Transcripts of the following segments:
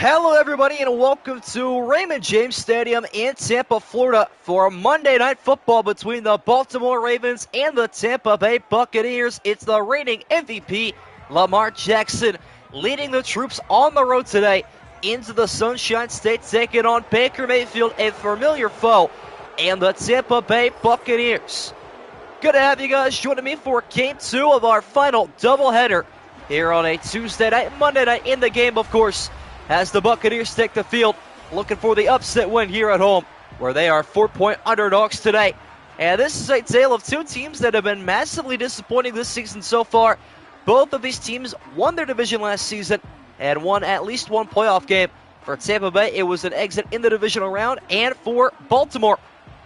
Hello, everybody, and welcome to Raymond James Stadium in Tampa, Florida for Monday Night Football between the Baltimore Ravens and the Tampa Bay Buccaneers. It's the reigning MVP, Lamar Jackson, leading the troops on the road today into the Sunshine State, taking on Baker Mayfield, a familiar foe, and the Tampa Bay Buccaneers. Good to have you guys joining me for Game 2 of our final doubleheader here on a Tuesday night, Monday night in the game, of course, as the Buccaneers take the field, looking for the upset win here at home, where they are 4-point underdogs today. And this is a tale of two teams that have been massively disappointing this season so far. Both of these teams won their division last season and won at least one playoff game. For Tampa Bay, it was an exit in the divisional round, and for Baltimore,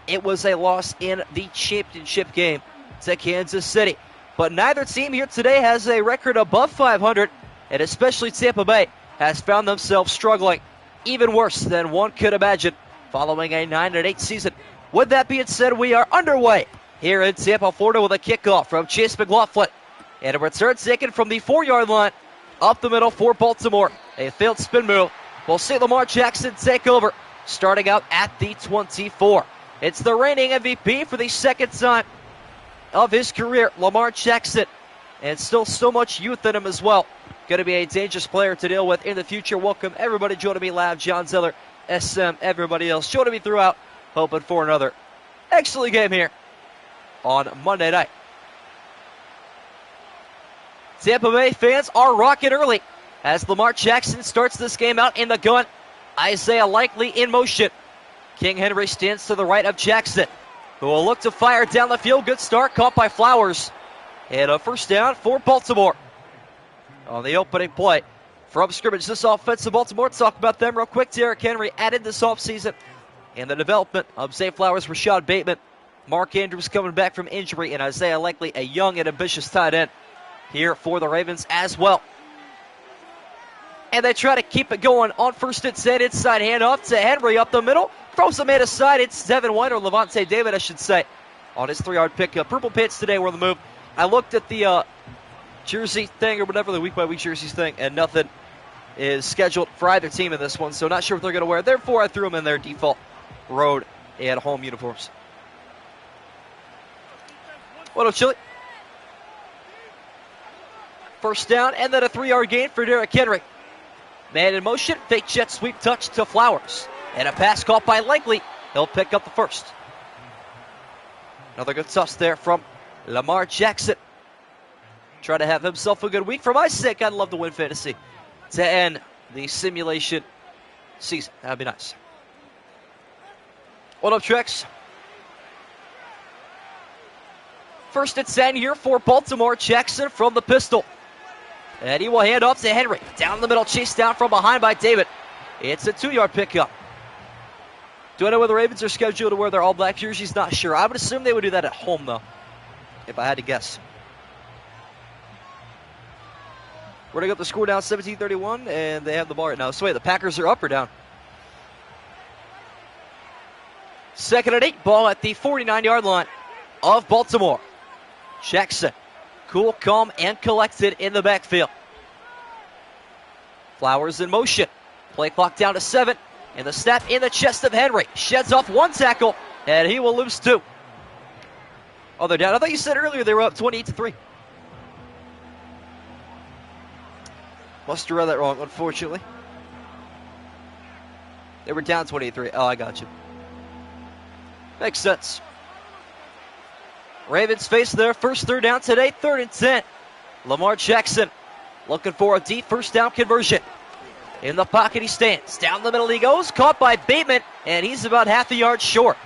it was a loss in the championship game to Kansas City. But neither team here today has a record above 500, and especially Tampa Bay has found themselves struggling even worse than one could imagine following a 9-8 season. With that being said, we are underway here in Tampa, Florida, with a kickoff from Chase McLaughlin. And a return taken from the 4-yard line up the middle for Baltimore. A failed spin move. We'll see Lamar Jackson take over, starting out at the 24. It's the reigning MVP for the second time of his career, Lamar Jackson. And still so much youth in him as well. Going to be a dangerous player to deal with in the future. Welcome everybody joining me live. John Zeller, SM, everybody else joining me throughout. Hoping for another excellent game here on Monday night. Tampa Bay fans are rocking early as Lamar Jackson starts this game out in the gun. Isaiah Likely in motion. King Henry stands to the right of Jackson, who will look to fire down the field. Good start, caught by Flowers. And a first down for Baltimore on the opening play from scrimmage. This offense of Baltimore, talk about them real quick. Derrick Henry added this offseason, and the development of Zay Flowers, Rashad Bateman, Mark Andrews coming back from injury, and Isaiah Likely, a young and ambitious tight end here for the Ravens as well. And they try to keep it going on first and 10. Inside handoff to Henry up the middle. Throws the man aside. It's Devin White, or Levante David, I should say, on his 3-yard pickup. Purple Pants today were the move. I looked at the jersey thing or whatever, the week-by-week jerseys thing, and nothing is scheduled for either team in this one, so not sure what they're going to wear. Therefore, I threw them in their default road and home uniforms. What up, Chili? First down, and then a 3-yard gain for Derrick Henry. Man in motion, fake jet sweep touch to Flowers. And a pass caught by Likely. He'll pick up the first. Another good toss there from Lamar Jackson. Trying to have himself a good week. For my sake, I'd love to win fantasy to end the simulation season. That'd be nice. What up, Trex? First and 10 here for Baltimore. Jackson from the pistol. And he will hand off to Henry. Down the middle, chased down from behind by David. It's a 2-yard pickup. Do I know where the Ravens are scheduled to wear their all-black jerseys? Not sure. I would assume they would do that at home, though, if I had to guess. We're going to get the score down 17-31, and they have the ball right now. So wait, the Packers are up or down? 2nd and 8, ball at the 49-yard line of Baltimore. Jackson, cool, calm, and collected in the backfield. Flowers in motion. Play clock down to 7. And the snap in the chest of Henry. Sheds off one tackle, and he will lose 2. Oh, they're down. I thought you said earlier they were up 28-3. Must have read that wrong, unfortunately. They were down 23. Oh, I got you. Makes sense. Ravens face their first third down today, 3rd and 10. Lamar Jackson looking for a deep first down conversion. In the pocket he stands. Down the middle he goes. Caught by Bateman, and he's about half a yard short.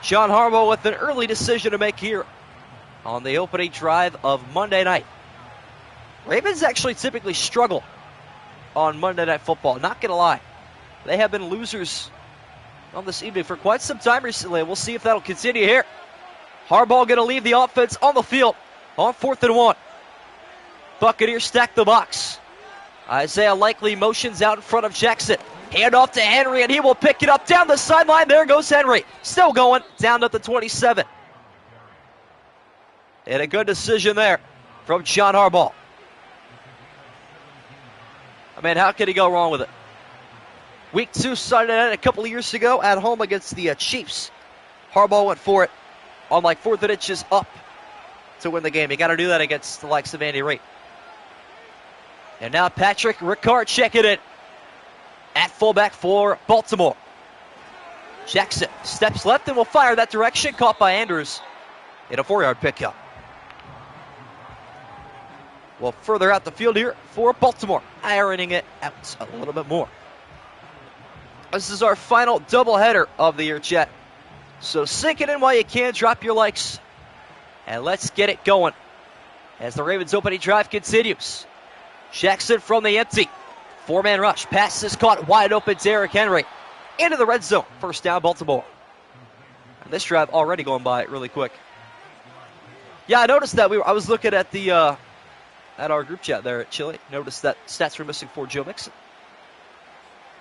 John Harbaugh with an early decision to make here on the opening drive of Monday night. Ravens actually typically struggle on Monday Night Football. Not going to lie. They have been losers on this evening for quite some time recently. We'll see if that'll continue here. Harbaugh going to leave the offense on the field on 4th and 1. Buccaneers stack the box. Isaiah Likely motions out in front of Jackson. Hand off to Henry, and he will pick it up down the sideline. There goes Henry. Still going down to the 27. And a good decision there from John Harbaugh. I mean, how could he go wrong with it? Week 2 Sunday night a couple of years ago at home against the Chiefs. Harbaugh went for it on like 4th and inches up to win the game. You got to do that against the likes of Andy Reid. And now Patrick Ricard checking it at fullback for Baltimore. Jackson steps left and will fire that direction. Caught by Andrews in a 4-yard pickup. Well, further out the field here for Baltimore, ironing it out a little bit more. This is our final doubleheader of the year, chat. So sink it in while you can, drop your likes, and let's get it going as the Ravens' opening drive continues. Jackson from the empty. 4-man rush. Pass is caught wide open. Derrick Henry into the red zone. First down, Baltimore. And this drive already going by really quick. Yeah, I noticed that. I was looking at the at our group chat there at Chile. Noticed that stats were missing for Joe Mixon.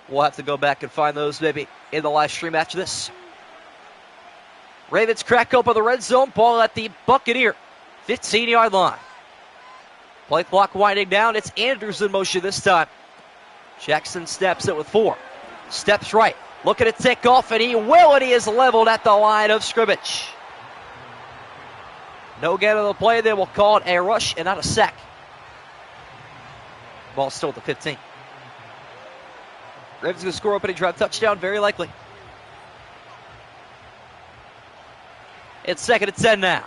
We'll have to go back and find those maybe in the live stream after this. Ravens crack open the red zone. Ball at the Buccaneer 15-yard line. Play clock winding down. It's Andrews in motion this time. Jackson snaps it with 4. Steps right. Looking to take off, and he will, and he is leveled at the line of scrimmage. No gain on the play. They will call it a rush and not a sack. Ball still at the 15. Ravens going to score opening drive touchdown, very likely. It's 2nd and 10 now.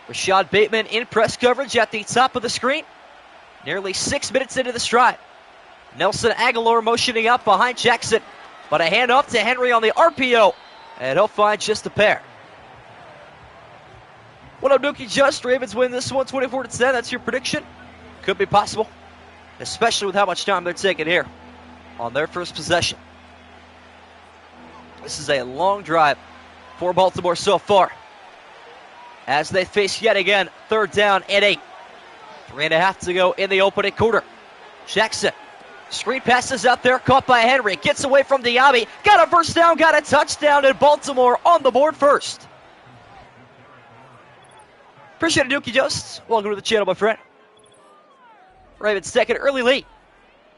Rashad Bateman in press coverage at the top of the screen. Nearly 6 minutes into the stride. Nelson Aguilar motioning out behind Jackson. But a handoff to Henry on the RPO. And he'll find just a pair. What up, Dookie Just? Ravens win this one 24-10. That's your prediction? Could be possible. Especially with how much time they're taking here on their first possession. This is a long drive for Baltimore so far, as they face yet again 3rd down and 8. 3.5 to go in the opening quarter. Jackson, screen passes out there, caught by Henry. Gets away from Diaby. Got a first down, got a touchdown, and Baltimore on the board first. Appreciate it, Dookie Just. Welcome to the channel, my friend. Ravens take an early lead.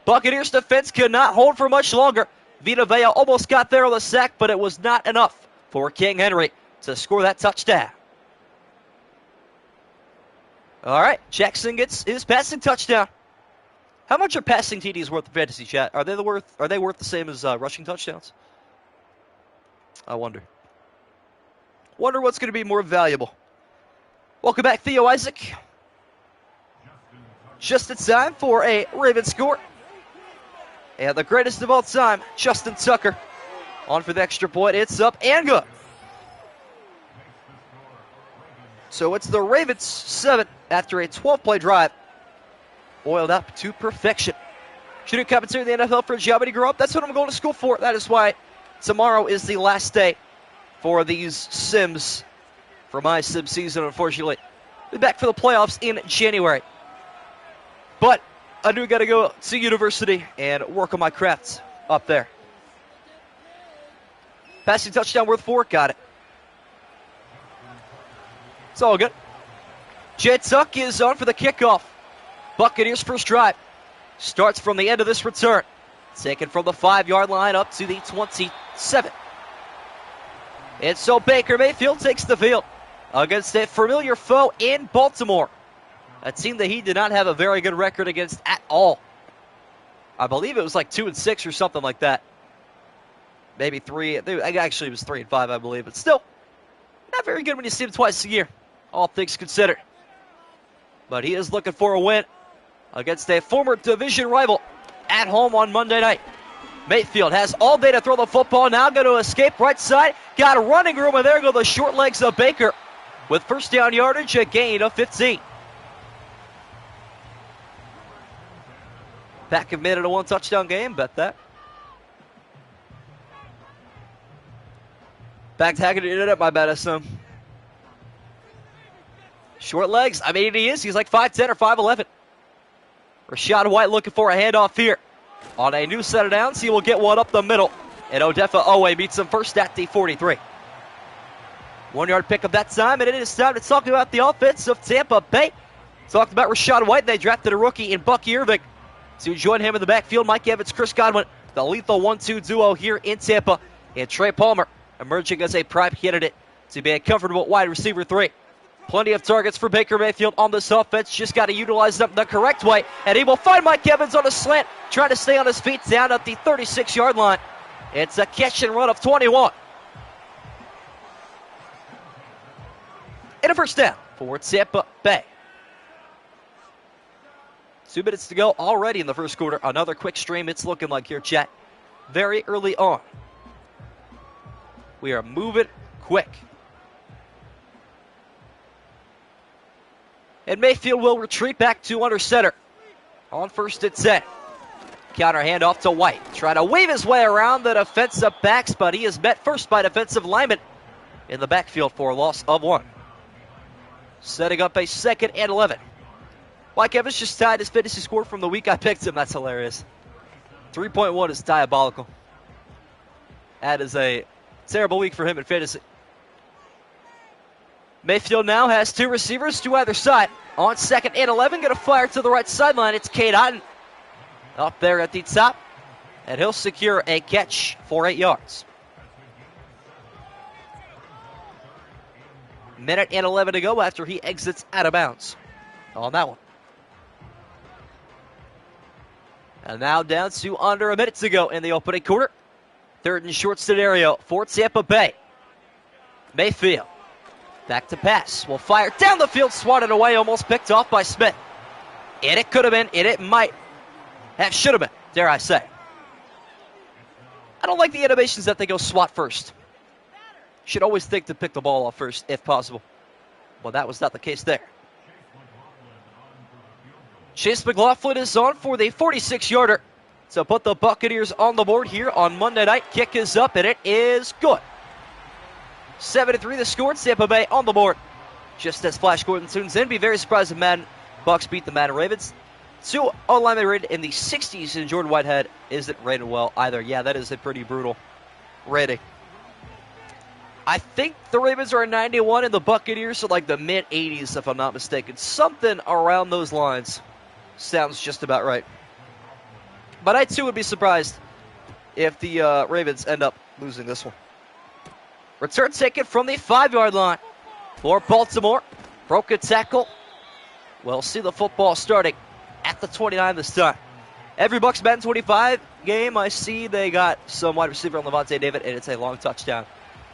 Buccaneers defense could not hold for much longer. Vita Vea almost got there on the sack, but it was not enough for King Henry to score that touchdown. All right, Jackson gets his passing touchdown. How much are passing TDs worth in fantasy, chat? Are they worth the same as rushing touchdowns? I wonder. Wonder what's going to be more valuable. Welcome back, Theo Isaac. Just in time for a Ravens score. And the greatest of all time, Justin Tucker. On for the extra point. It's up and good. So it's the Ravens 7 after a 12-play drive. Oiled up to perfection. Shooting commentary in the NFL for a job when you grow up. That's what I'm going to school for. That is why tomorrow is the last day for these Sims. For my Sim season, unfortunately. Be back for the playoffs in January. But I do got to go to university and work on my craft up there. Passing touchdown worth 4. Got it. It's all good. Jed Tuck is on for the kickoff. Buccaneers first drive. Starts from the end of this return. Taken from the 5-yard line up to the 27. And so Baker Mayfield takes the field against a familiar foe in Baltimore. A team that he did not have a very good record against at all. I believe it was like 2-6 or something like that. Maybe 3. Actually, it was 3-5, I believe. But still, not very good when you see him twice a year, all things considered. But he is looking for a win against a former division rival at home on Monday night. Mayfield has all day to throw the football. Now going to escape right side. Got a running room, and there go the short legs of Baker with first down yardage, a gain of 15. Back of minute, a 1-touchdown game. Bet that. Back tagging it up, my bet, I assume. Short legs. I mean, he is. He's like 5'10 or 5'11. Rachaad White looking for a handoff here. On a new set of downs, he will get one up the middle. And Odefa Owe meets him first at the 43. 1-yard pickup that time, and it is time to talk about the offense of Tampa Bay. Talked about Rachaad White. They drafted a rookie in Bucky Irving To join him in the backfield, Mike Evans, Chris Godwin, the lethal 1-2 duo here in Tampa. And Trey Palmer emerging as a prime candidate to be a comfortable wide receiver 3. Plenty of targets for Baker Mayfield on this offense. Just got to utilize them the correct way. And he will find Mike Evans on a slant, trying to stay on his feet down at the 36-yard line. It's a catch and run of 21. And a first down for Tampa Bay. 2 minutes to go already in the first quarter. Another quick stream it's looking like here, chat. Very early on. We are moving quick. And Mayfield will retreat back to under center on 1st and 10. Counter handoff to White. Trying to weave his way around the defensive backs, but he is met first by defensive lineman in the backfield for a loss of 1. Setting up a 2nd and 11. Mike Evans just tied his fantasy score from the week I picked him. That's hilarious. 3.1 is diabolical. That is a terrible week for him in fantasy. Mayfield now has 2 receivers to either side. On 2nd and 11, going to fire to the right sideline. It's Cade Otton up there at the top. And he'll secure a catch for 8 yards. Minute and 11 to go after he exits out of bounds on that one. And now down to under a minute to go in the opening quarter. 3rd and short scenario for Tampa Bay. Mayfield back to pass. Will fire down the field, swatted away, almost picked off by Smith. And it could have been, and it might have, should have been, dare I say. I don't like the animations that they go swat first. Should always think to pick the ball off first if possible. Well, that was not the case there. Chase McLaughlin is on for the 46-yarder. So put the Buccaneers on the board here on Monday night. Kick is up, and it is good. 7-3 the score. Tampa Bay on the board. Just as Flash Gordon tunes in, be very surprised if Madden Bucks beat the Madden Ravens. 2 O-linemen rated in the 60s, and Jordan Whitehead isn't rated well either. Yeah, that is a pretty brutal rating. I think the Ravens are a 91 and the Buccaneers are like the mid-80s, if I'm not mistaken. Something around those lines sounds just about right. But I, too, would be surprised if the Ravens end up losing this one. Return taken from the 5-yard line for Baltimore. Broken tackle. We'll see the football starting at the 29 this time. Every Bucks Madden 25 game, I see they got some wide receiver on Levante David, and it's a long touchdown.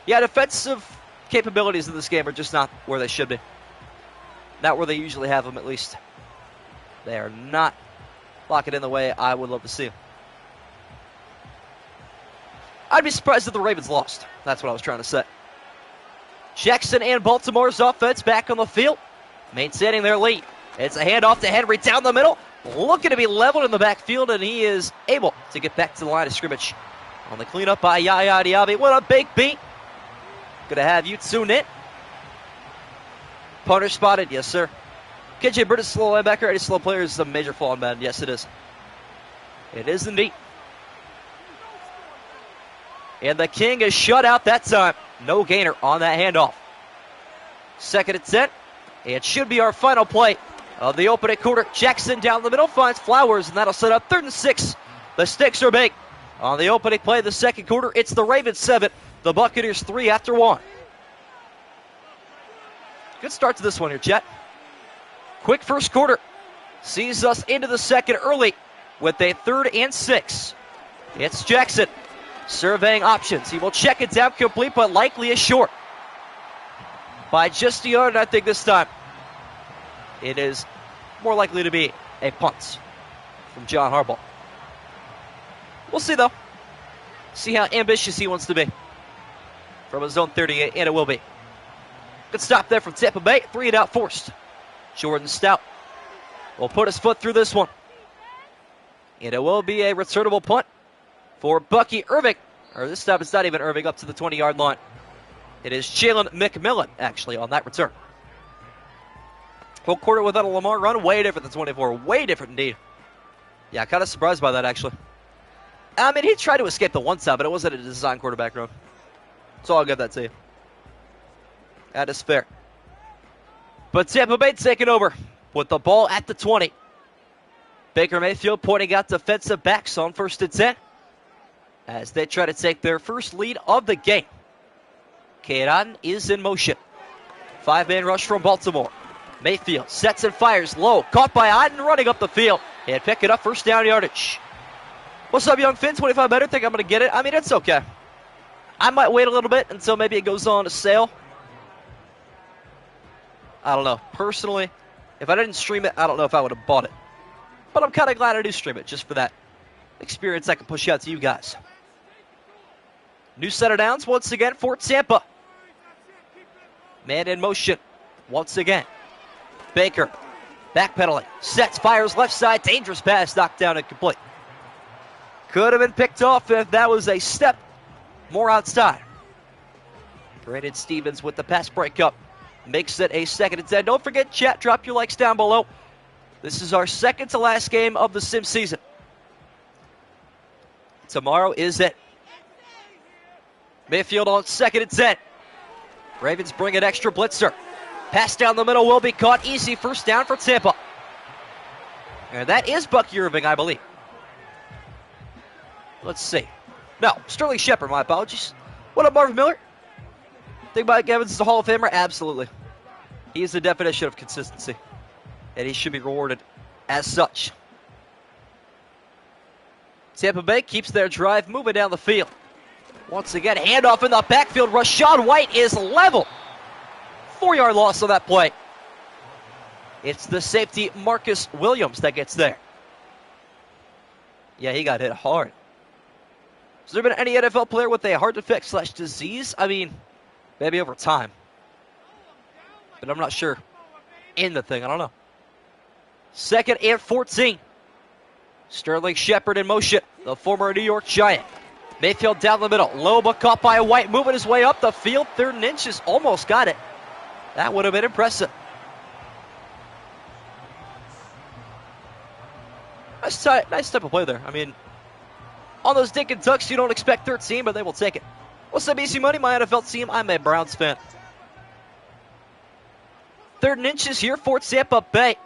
Yeah, defensive capabilities in this game are just not where they should be. Not where they usually have them, at least. They are not locking in the way I would love to see them. I'd be surprised if the Ravens lost. That's what I was trying to say. Jackson and Baltimore's offense back on the field, maintaining their lead. It's a handoff to Henry down the middle, looking to be leveled in the backfield, and he is able to get back to the line of scrimmage. On the cleanup by Yaya Diaby. What a big beat. Going to have you tune in. Punter spotted. Yes, sir. KJ Britt is slow linebacker. Any slow player is a major flaw in Madden. Yes, it is. It is indeed. And the King is shut out that time. No gainer on that handoff. 2nd and 10. It should be our final play of the opening quarter. Jackson down the middle finds Flowers, and that'll set up 3rd and 6. The stakes are big. On the opening play of the second quarter, it's the Ravens 7, the Buccaneers 3 after 1. Good start to this one here, Chet. Quick first quarter. Sees us into the second early with a 3rd and 6. It's Jackson surveying options. He will check it down complete, but likely is short. By just a yard, I think this time it is more likely to be a punt from John Harbaugh. We'll see, though. See how ambitious he wants to be from his own 38, and it will be. Good stop there from Tampa Bay. 3 and out forced. Jordan Stout will put his foot through this one. And it will be a returnable punt for Bucky Irving. Or this time it's not even Irving, up to the 20-yard line. It is Jalen McMillan, actually, on that return. Full quarter without a Lamar run. Way different than 24. Way different indeed. Yeah, kind of surprised by that, actually. I mean, he tried to escape the one side, but it wasn't a design quarterback run. So I'll give that to you. That is fair. But Tampa Bay taking over with the ball at the 20. Baker Mayfield pointing out defensive backs on 1st and 10 as they try to take their first lead of the game. Keiran is in motion. 5-man rush from Baltimore. Mayfield sets and fires low. Caught by Otten running up the field. And pick it up, 1st down yardage. What's up, young Finn? 25 better. Think I'm going to get it? I mean, it's okay. I might wait a little bit until maybe it goes on a sale. I don't know. Personally, if I didn't stream it, I don't know if I would have bought it. But I'm kind of glad I do stream it just for that experience I can push out to you guys. New set of downs once again for Tampa. Man in motion once again. Baker backpedaling, sets, fires left side, dangerous pass, knocked down and complete. Could have been picked off if that was a step more outside. Brandon Stevens with the pass breakup makes it a 2nd and 10. Don't forget, chat, drop your likes down below. This is our second to last game of the sim season. Tomorrow is it. Mayfield on 2nd and 10. Ravens bring an extra blitzer. Pass down the middle will be caught. Easy 1st down for Tampa. And that is Bucky Irving, I believe. Let's see. No, Sterling Shepard, my apologies. What up, Marvin Miller? Think Mike Evans is a Hall of Famer? Absolutely. He is the definition of consistency. And he should be rewarded as such. Tampa Bay keeps their drive moving down the field. Once again, handoff in the backfield. Rachaad White is level. 4-yard loss on that play. It's the safety Marcus Williams that gets there. Yeah, he got hit hard. Has there been any NFL player with a hard to fix / disease? I mean, maybe over time. But I'm not sure in the thing. I don't know. 2nd and 14. Sterling Shepard in motion. The former New York Giant. Mayfield down the middle. Low but caught by White. Moving his way up the field. 3rd and inches. Almost got it. That would have been impressive. Nice type of play there. I mean, on those dink and ducks, you don't expect 13, but they will take it. What's up, Easy Money, my NFL team? I'm a Browns fan. 3rd and inches here for Tampa Bay.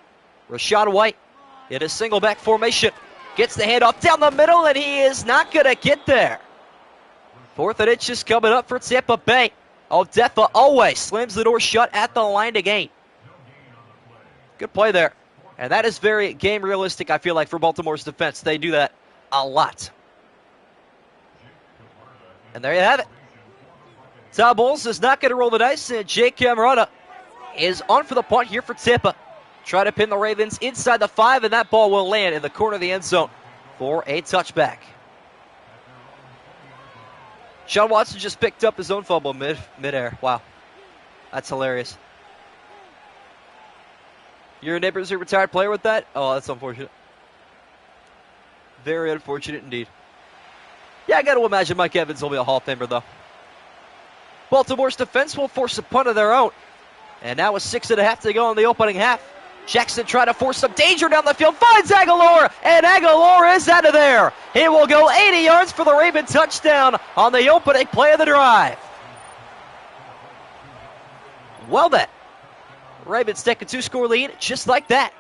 Rachaad White in a single back formation. Gets the handoff down the middle, and he is not going to get there. 4th and inches coming up for Tampa Bay. Odefa always slams the door shut at the line to gain. Good play there. And that is very game realistic, I feel like, for Baltimore's defense. They do that a lot. And there you have it. Todd Bowles is not going to roll the dice, and Jake Camarada is on for the punt here for Tampa. Try to pin the Ravens inside the 5, and that ball will land in the corner of the end zone for a touchback. Sean Watson just picked up his own fumble midair. Wow. That's hilarious. Your neighbor's a retired player with that? Oh, that's unfortunate. Very unfortunate indeed. Yeah, I got to imagine Mike Evans will be a Hall of Famer, though. Baltimore's defense will force a punt of their own. And now with 6.5 to go in the opening half. Jackson trying to force some danger down the field. Finds Aguilar, and Aguilar is out of there. He will go 80 yards for the Raven touchdown on the opening play of the drive. Well then, Ravens take a 2-score lead just like that.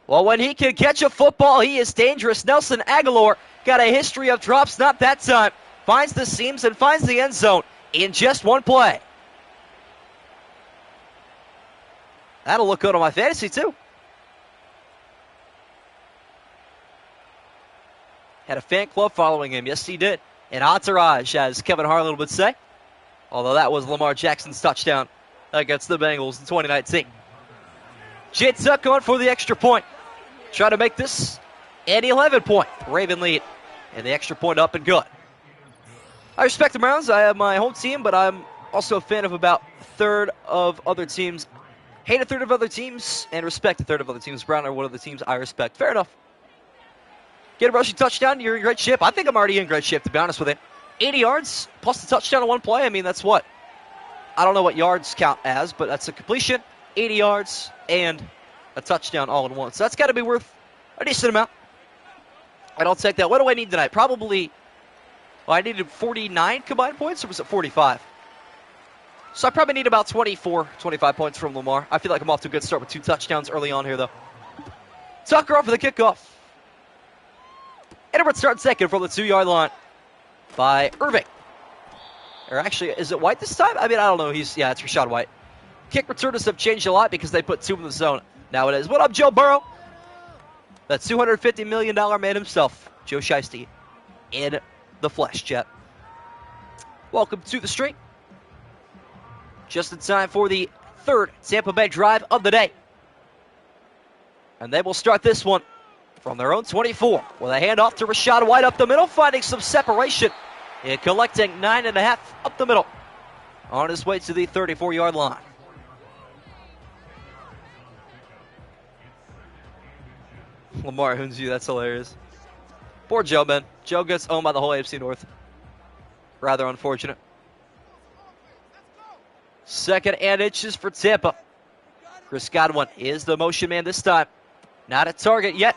Well, when he can catch a football, he is dangerous. Nelson Aguilar got a history of drops, not that time. Finds the seams and finds the end zone in just one play. That'll look good on my fantasy, too. Had a fan club following him. Yes, he did. An entourage, as Kevin Harlan would say. Although that was Lamar Jackson's touchdown against the Bengals in 2019. Jade Tuck going for the extra point. Try to make this an 11-point Raven lead. And the extra point up and good. I respect the Browns. I have my home team, but I'm also a fan of about a third of other teams. Hate a third of other teams and respect a third of other teams. Brown are one of the teams I respect. Fair enough. Get a rushing touchdown, you're in great shape. I think I'm already in great shape, to be honest with it. 80 yards plus the touchdown on one play. I mean, that's what? I don't know what yards count as, but that's a completion, 80 yards, and a touchdown all in one. So that's got to be worth a decent amount. And I'll take that. What do I need tonight? Probably, well, I needed 49 combined points, or was it 45? So I probably need about 24, 25 points from Lamar. I feel like I'm off to a good start with 2 touchdowns early on here, though. Tucker off for the kickoff. And a return second from the 2-yard line by Irving. Or actually, is it White this time? I mean, I don't know. It's Rashad White. Kick returners have changed a lot because they put 2 in the zone nowadays. What up, Joe Burrow? That $250 million man himself, Joe Shiesty, in the flesh, Jet. Welcome to the stream. Just in time for the 3rd Tampa Bay drive of the day. And they will start this one from their own 24 with a handoff to Rashad White up the middle, finding some separation and collecting 9.5 up the middle on his way to the 34-yard line. Lamar Hunzu, that's hilarious. Poor Joe, man. Joe gets owned by the whole AFC North. Rather unfortunate. 2nd and inches for Tampa. Chris Godwin is the motion man this time. Not a target yet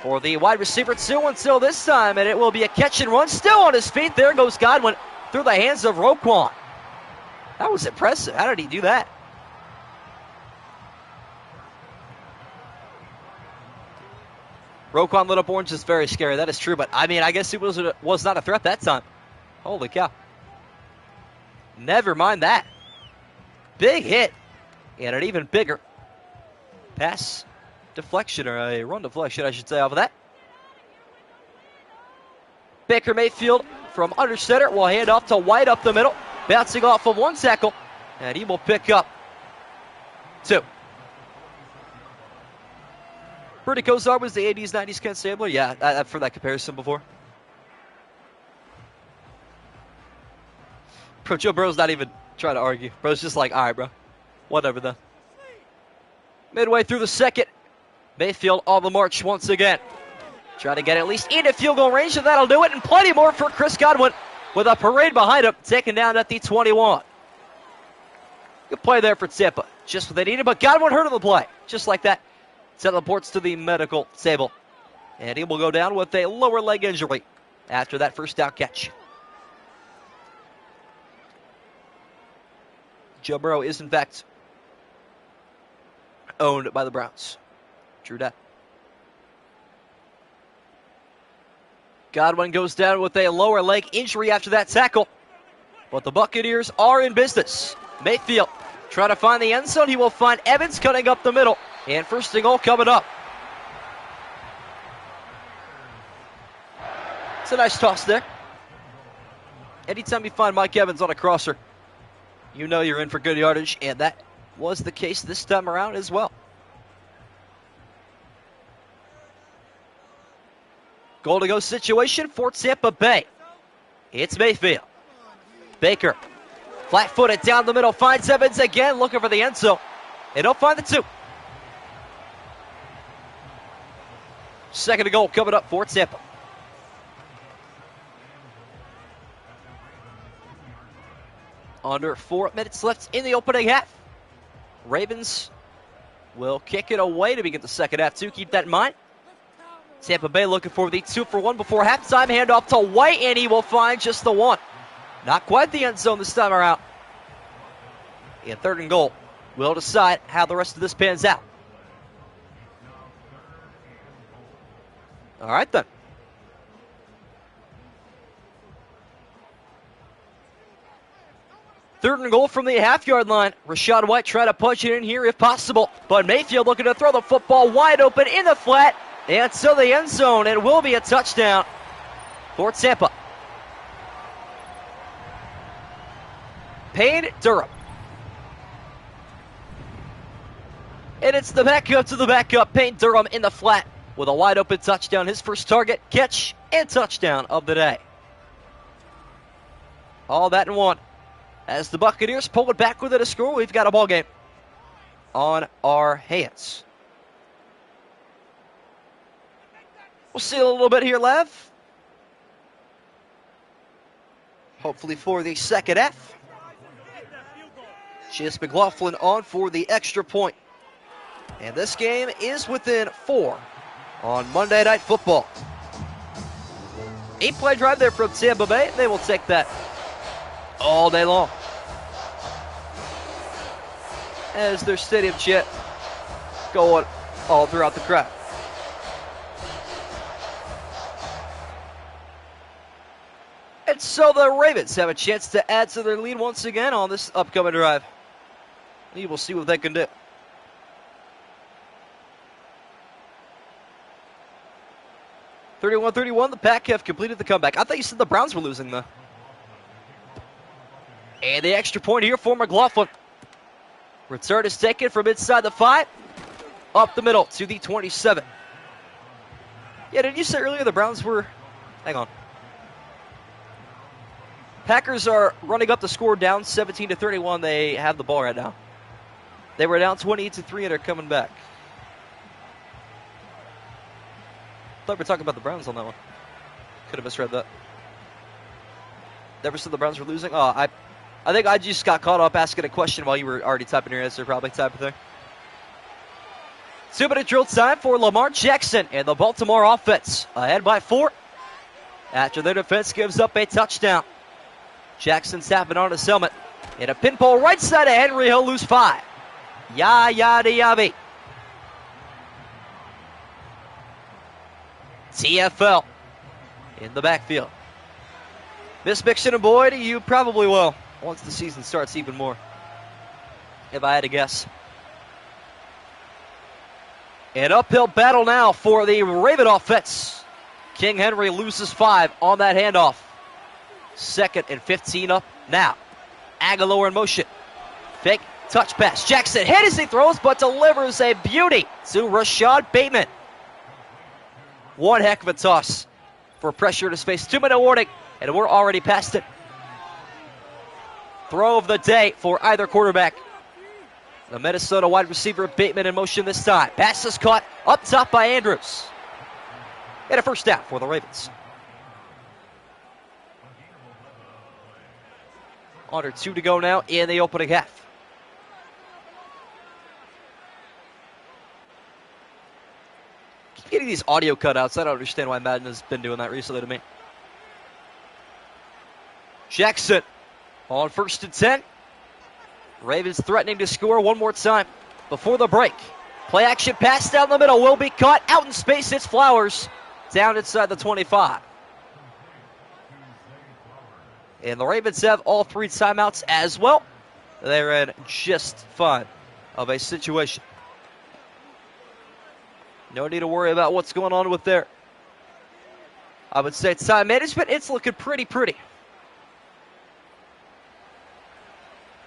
for the wide receiver 2 until this time, and it will be a catch and run. Still on his feet. There goes Godwin through the hands of Roquan. That was impressive. How did he do that? Roquan lit up orange is very scary. That is true, but I mean, I guess he was not a threat that time. Holy cow. Never mind that. Big hit. And an even bigger pass deflection, or a run deflection, I should say, off of that. Baker Mayfield from under center will hand off to White up the middle, bouncing off of 1 tackle, and he will pick up 2. Bernie Kosar was the 80s, 90s Ken Stabler. Yeah, I've heard that comparison before. Bro, Joe Burrow's not even trying to argue. Bro's just like, all right, bro. Whatever then. Midway through the 2nd, Mayfield on the march once again. Trying to get at least into field goal range, and that'll do it. And plenty more for Chris Godwin with a parade behind him, taken down at the 21. Good play there for Tampa. Just what they needed, but Godwin hurt on the play. Just like that. Teleports to the medical table. And he will go down with a lower leg injury after that first down catch. Joe Burrow is, in fact, owned by the Browns. True that. Godwin goes down with a lower leg injury after that tackle. But the Buccaneers are in business. Mayfield trying to find the end zone. He will find Evans cutting up the middle. And 1st and goal coming up. It's a nice toss there. Anytime you find Mike Evans on a crosser, you know you're in for good yardage, and that was the case this time around as well. Goal to go situation for Tampa Bay. It's Mayfield. Baker, flat-footed down the middle, finds Evans again, looking for the end zone. And he'll find the 2. 2nd and goal coming up for Tampa. Under 4 minutes left in the opening half. Ravens will kick it away to begin the 2nd half too. Keep that in mind. Tampa Bay looking for the 2-for-1 before halftime. Handoff to White, and he will find just the 1. Not quite the end zone this time around. And 3rd and goal will decide how the rest of this pans out. All right, then. Third and goal from the half-yard line. Rashad White trying to punch it in here if possible. But Mayfield looking to throw the football wide open in the flat. And to the end zone. It will be a touchdown for Tampa. Payne Durham. And it's the backup to the backup. Payne Durham in the flat with a wide open touchdown. His first target, catch, and touchdown of the day. All that in one. As the Buccaneers pull it back within a score, we've got a ball game on our hands. We'll see a little bit here, Lev. Hopefully for the 2nd half. Chase McLaughlin on for the extra point. And this game is within 4 on Monday Night Football. 8-play drive there from Tampa Bay. They will take that all day long. As their stadium chant going all throughout the crowd. And so the Ravens have a chance to add to their lead once again on this upcoming drive. We will see what they can do. (31-31), the Pack have completed the comeback. I thought you said the Browns were losing, though. And the extra point here for McLaughlin. Return is taken from inside the 5, up the middle to the 27. Yeah, did you say earlier the Browns were... Hang on. Packers are running up the score down 17-31. They have the ball right now. They were down 28-3 and are coming back. Thought we were talking about the Browns on that one. Could have misread that. Never said the Browns were losing? Oh, I think I just got caught up asking a question while you were already typing your answer, probably type of thing. 2-minute drill time for Lamar Jackson and the Baltimore offense. Ahead by 4 after their defense gives up a touchdown. Jackson's tapping on his helmet. And a pinball right side of Henry. He'll lose 5. Yabi. TFL in the backfield. Miss Mixon and Boyd, you probably will once the season starts even more, if I had to guess. An uphill battle now for the Raven offense. King Henry loses 5 on that handoff. 2nd and 15 up now. Aguilar in motion. Fake touch pass. Jackson hit as he throws, but delivers a beauty to Rashad Bateman. One heck of a toss for pressure to space. 2-minute warning, and we're already past it. Throw of the day for either quarterback. The Minnesota wide receiver Bateman in motion this time. Pass is caught up top by Andrews. And a first down for the Ravens. Under 2 to go now in the opening half. Keep getting these audio cutouts. I don't understand why Madden has been doing that recently to me. Jackson on 1st and 10. Ravens threatening to score one more time before the break. Play action pass down the middle will be caught. Out in space, it's Flowers. Down inside the 25. And the Ravens have all 3 timeouts as well. They're in just fine of a situation. No need to worry about what's going on with there. I would say time management, it's looking pretty.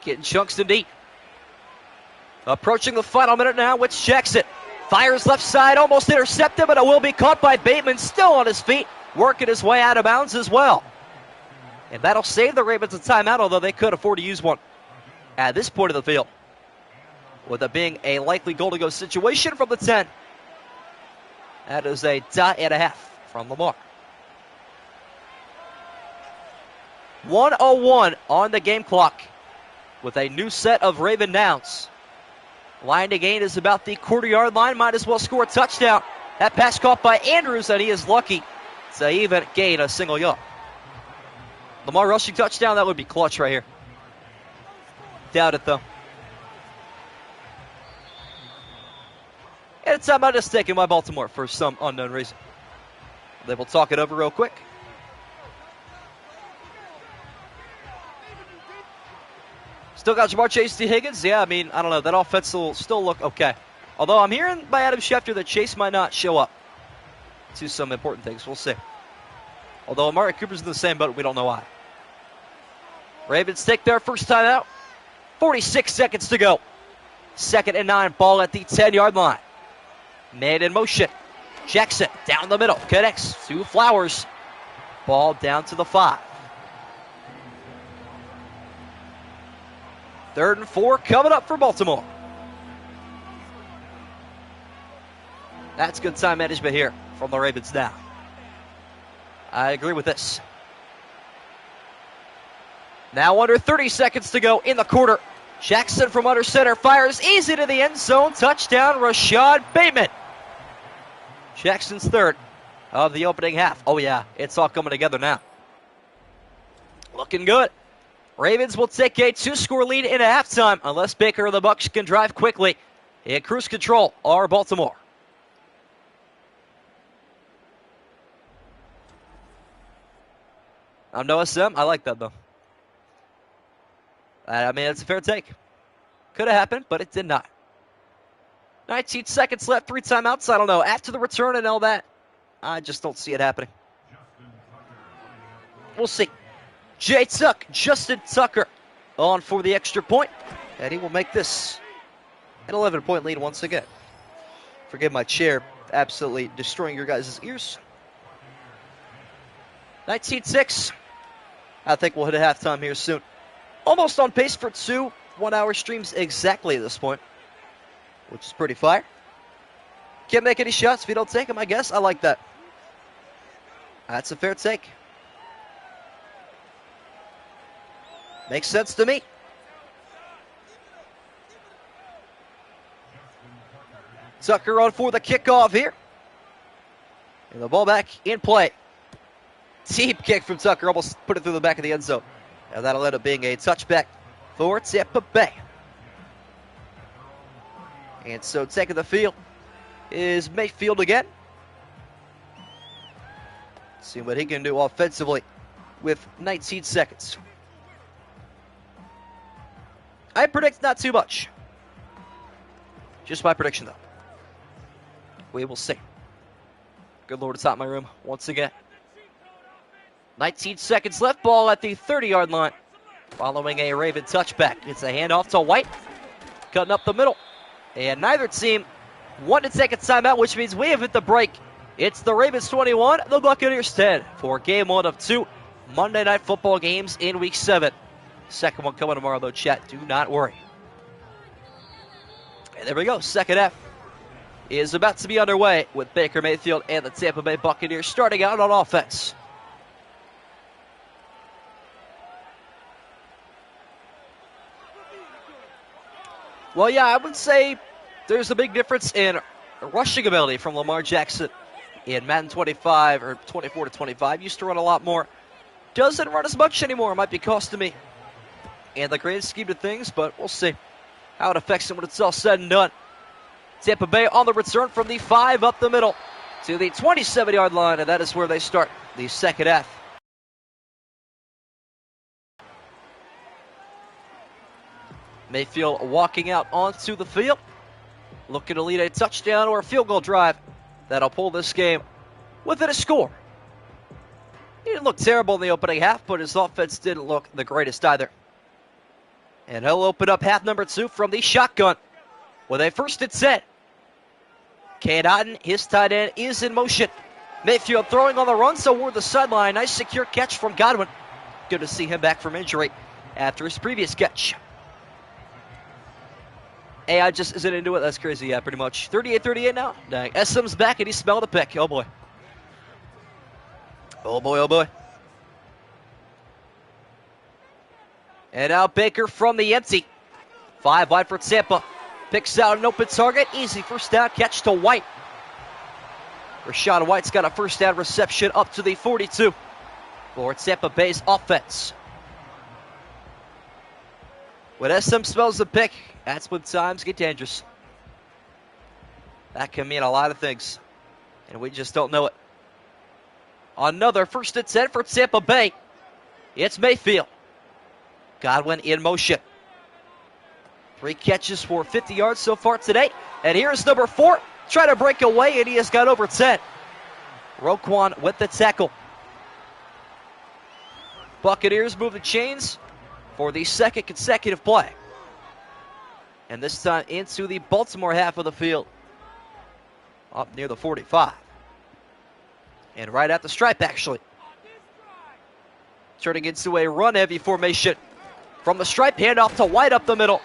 Getting chunks in deep. Approaching the final minute now with Jackson. Fires left side, almost intercepted, but it will be caught by Bateman. Still on his feet, working his way out of bounds as well. And that'll save the Ravens a timeout, although they could afford to use one at this point of the field. With it being a likely goal-to-go situation from the 10. That is a dot and a half from Lamar. 1:01 on the game clock with a new set of Raven downs. Line to gain is about the quarter-yard line. Might as well score a touchdown. That pass caught by Andrews, and he is lucky to even gain a single yard. Lamar rushing touchdown, that would be clutch right here. Doubt it, though. And it's time out is taken by Baltimore for some unknown reason. They will talk it over real quick. Still got Jamar Chase, T. Higgins. Yeah, I mean, I don't know. That offense will still look okay. Although I'm hearing by Adam Schefter that Chase might not show up to some important things. We'll see. Although Amari Cooper's in the same boat, we don't know why. Ravens take their first time out. 46 seconds to go. 2nd and 9, ball at the 10-yard line. Man in motion. Jackson down the middle. Connects to Flowers. Ball down to the 5. 3rd and 4 coming up for Baltimore. That's good time management here from the Ravens now. I agree with this. Now under 30 seconds to go in the quarter. Jackson from under center fires easy to the end zone. Touchdown, Rashad Bateman. Jackson's 3rd of the opening half. Oh yeah, it's all coming together now. Looking good. Ravens will take a 2-score lead in a halftime unless Baker or the Bucs can drive quickly. In cruise control are Baltimore. I'm no SM. I like that, though. I mean, it's a fair take. Could have happened, but it did not. 19 seconds left, 3 timeouts. I don't know. After the return and all that, I just don't see it happening. We'll see. Justin Tucker on for the extra point, and he will make this an 11-point lead once again. Forgive my chair, absolutely destroying your guys' ears. 19-6. I think we'll hit a halftime here soon. Almost on pace for 2 one-hour streams exactly at this point, which is pretty fire. Can't make any shots if you don't take them, I guess. I like that. That's a fair take. Makes sense to me. Tucker on for the kickoff here. And the ball back in play. Deep kick from Tucker, almost put it through the back of the end zone. And that'll end up being a touchback for Tampa Bay. And so taking the field is Mayfield again. See what he can do offensively with 19 seconds. I predict not too much. Just my prediction, though. We will see. Good Lord, it's hot in my room once again. 19 seconds left, ball at the 30-yard line. Following a Raven touchback. It's a handoff to White. Cutting up the middle. And neither team wanted to take a timeout, which means we have hit the break. It's the Ravens 21, the Buccaneers 10 for game 1 of 2 Monday Night Football games in Week 7. Second one coming tomorrow, though, chat. Do not worry. And there we go. Second half is about to be underway with Baker Mayfield and the Tampa Bay Buccaneers starting out on offense. Well, yeah, I would say there's a big difference in rushing ability from Lamar Jackson in Madden 25 or 24 to 25. Used to run a lot more. Doesn't run as much anymore. It might be costing me in the grand scheme of things, but we'll see how it affects him when it's all said and done. Tampa Bay on the return from the 5 up the middle to the 27-yard line, and that is where they start the second half. Mayfield walking out onto the field, looking to lead a touchdown or a field goal drive that'll pull this game within a score. He didn't look terrible in the opening half, but his offense didn't look the greatest either. And he'll open up half number 2 from the shotgun with a 1st and 10. Cade Otton, his tight end, is in motion. Mayfield throwing on the run toward the sideline. Nice secure catch from Godwin. Good to see him back from injury after his previous catch. AI just isn't into it. That's crazy, yeah, pretty much. 38-38 now. Dang. SM's back, and he smelled a pick. Oh, boy. Oh, boy, oh, boy. And now Baker from the empty. 5 wide for Tampa. Picks out an open target. Easy first down catch to White. Rachaad White's got a first down reception up to the 42 for Tampa Bay's offense. When SM smells the pick, that's when times get dangerous. That can mean a lot of things, and we just don't know it. Another 1st and 10 for Tampa Bay. It's Mayfield. Godwin in motion. 3 catches for 50 yards so far today. And here's number 4. Trying to break away, and he has got over 10. Roquan with the tackle. Buccaneers move the chains for the 2nd consecutive play. And this time into the Baltimore half of the field. Up near the 45. And right at the stripe, actually. Turning into a run-heavy formation. From the stripe, handoff to White up the middle.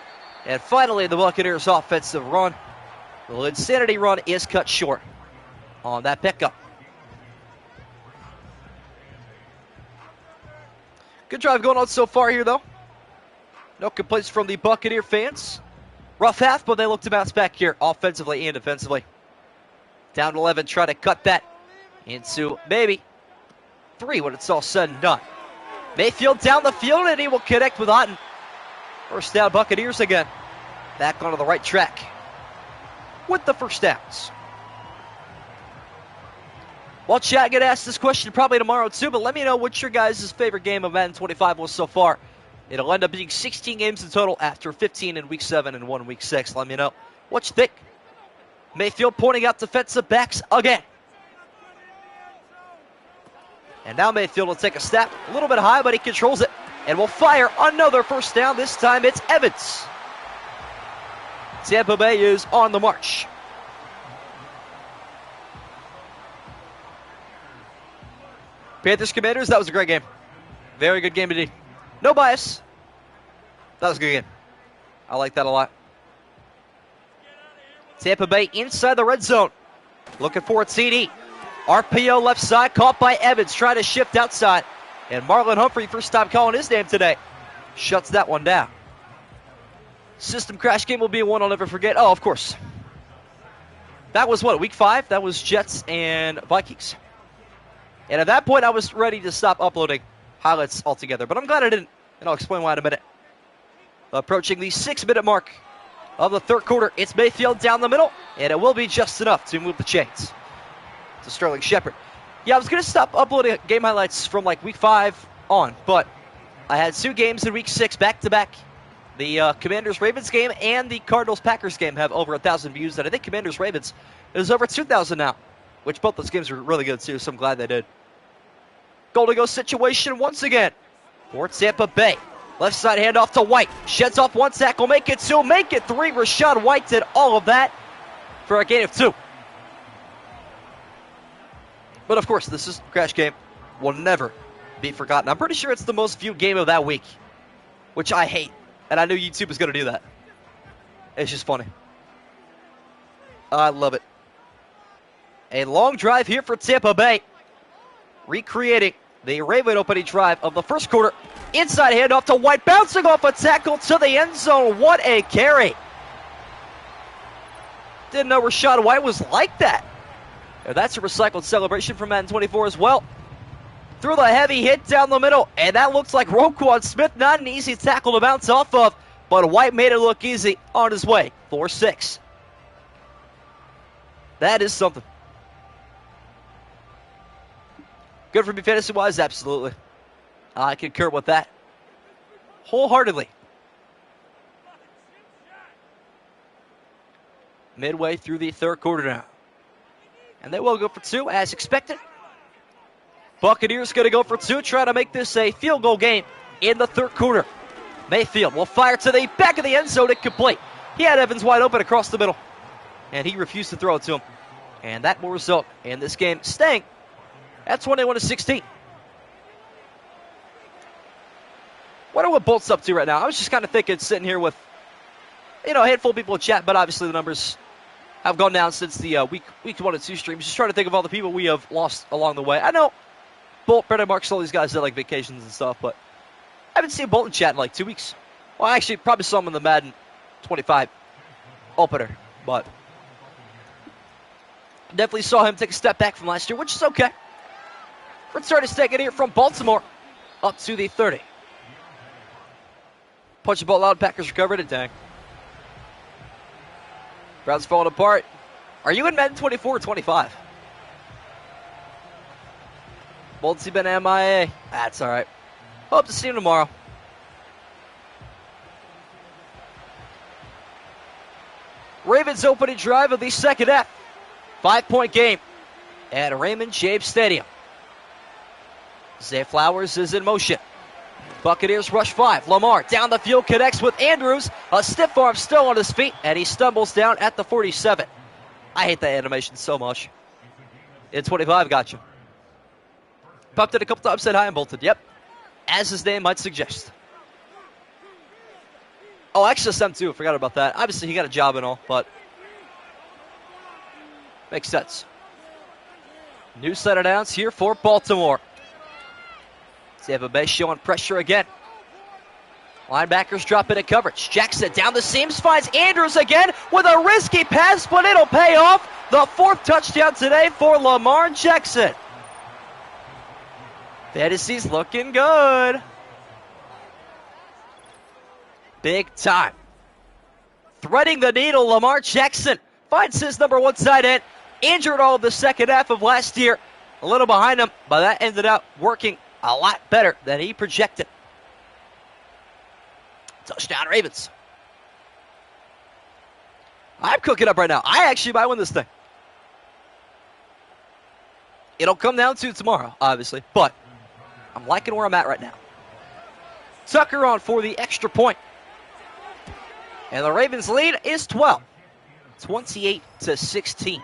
And finally, the Buccaneers' offensive run. The insanity run is cut short on that pickup. Good drive going on so far here, though. No complaints from the Buccaneer fans. Rough half, but they look to bounce back here offensively and defensively. Down 11, try to cut that into maybe 3 when it's all said and done. Mayfield down the field, and he will connect with Otton. First down, Buccaneers again. Back onto the right track with the first downs. Well, chat, get asked this question probably tomorrow too, but let me know what your guys' favorite game of Madden 25 was so far. It'll end up being 16 games in total after 15 in Week 7 and 1 Week 6. Let me know what you think. Mayfield pointing out defensive backs again. And now Mayfield will take a step, a little bit high, but he controls it. And will fire another first down. This time it's Evans. Tampa Bay is on the march. Panthers Commanders, that was a great game. Very good game indeed. No bias. That was a good game. I like that a lot. Tampa Bay inside the red zone. Looking for a TD. RPO left side, caught by Evans, trying to shift outside. And Marlon Humphrey, first time calling his name today, shuts that one down. System crash game will be one I'll never forget. Oh, of course. That was what, Week 5? That was Jets and Vikings. And at that point, I was ready to stop uploading highlights altogether. But I'm glad I didn't, and I'll explain why in a minute. Approaching the 6-minute mark of the third quarter. It's Mayfield down the middle, and it will be just enough to move the chains to Sterling Shepard. Yeah, I was going to stop uploading game highlights from like Week 5 on, but I had 2 games in Week 6 back-to-back. The Commanders-Ravens game and the Cardinals-Packers game have over 1,000 views, and I think Commanders-Ravens is over 2,000 now, which both those games were really good too, so I'm glad they did. Goal-to-go situation once again for Tampa Bay. Left side handoff to White. Sheds off 1 tackle, make it 2, make it 3. Rashad White did all of that for a gain of 2. But of course, this is Crash Game. Will never be forgotten. I'm pretty sure it's the most viewed game of that week, which I hate. And I knew YouTube was going to do that. It's just funny. I love it. A long drive here for Tampa Bay. Recreating the Raven opening drive of the first quarter. Inside handoff to White, bouncing off a tackle to the end zone. What a carry. Didn't know Rashad White was like that. And that's a recycled celebration from Madden 24 as well. Threw the heavy hit down the middle, and that looks like Roquan Smith. Not an easy tackle to bounce off of, but White made it look easy on his way. 4-6. That is something. Good for me fantasy-wise? Absolutely. I concur with that wholeheartedly. Midway through the third quarter now. And they will go for 2 as expected. Buccaneers going to go for 2, trying to make this a field goal game in the third quarter. Mayfield will fire to the back of the end zone, incomplete. He had Evans wide open across the middle, and he refused to throw it to him. And that will result in this game staying at 21-16. Wonder what Bolt's up to right now. I was just kind of thinking, sitting here with, a handful of people in chat, but obviously the numbers have gone down since the week 1 and 2 streams. Just trying to think of all the people we have lost along the way. I know Bolt, Brendan Marks, all these guys did like vacations and stuff, but I haven't seen Bolt in chat in like 2 weeks. Well, I actually probably saw him in the Madden 25 opener, but definitely saw him take a step back from last year, which is okay. Return is taken here from Baltimore up to the 30. Punch the ball out, Packers recovered it, dang. Browns falling apart. Are you in Madden 24 or 25? Boltsy been MIA. That's all right. Hope to see him tomorrow. Ravens opening drive of the second half. 5-point game at Raymond James Stadium. Zay Flowers is in motion. Buccaneers rush 5. Lamar down the field, connects with Andrews. A stiff arm still on his feet, and he stumbles down at the 47. I hate that animation so much. In 25, gotcha. Pumped it a couple times, said hi and bolted. Yep. As his name might suggest. Oh, XSM too. Forgot about that. Obviously, he got a job and all, but makes sense. New set of downs here for Baltimore. Tampa Bay showing pressure again. Linebackers drop into coverage. Jackson down the seams, finds Andrews again with a risky pass, but it'll pay off. The 4th touchdown today for Lamar Jackson. Fantasy's looking good. Big time. Threading the needle, Lamar Jackson finds his number 1 tight end. Injured all of the second half of last year. a little behind him, but that ended up working a lot better than he projected. Touchdown, Ravens. I'm cooking up right now. I actually might win this thing. It'll come down to tomorrow, obviously, but I'm liking where I'm at right now. Tucker on for the extra point. And the Ravens' lead is 12. 28-16.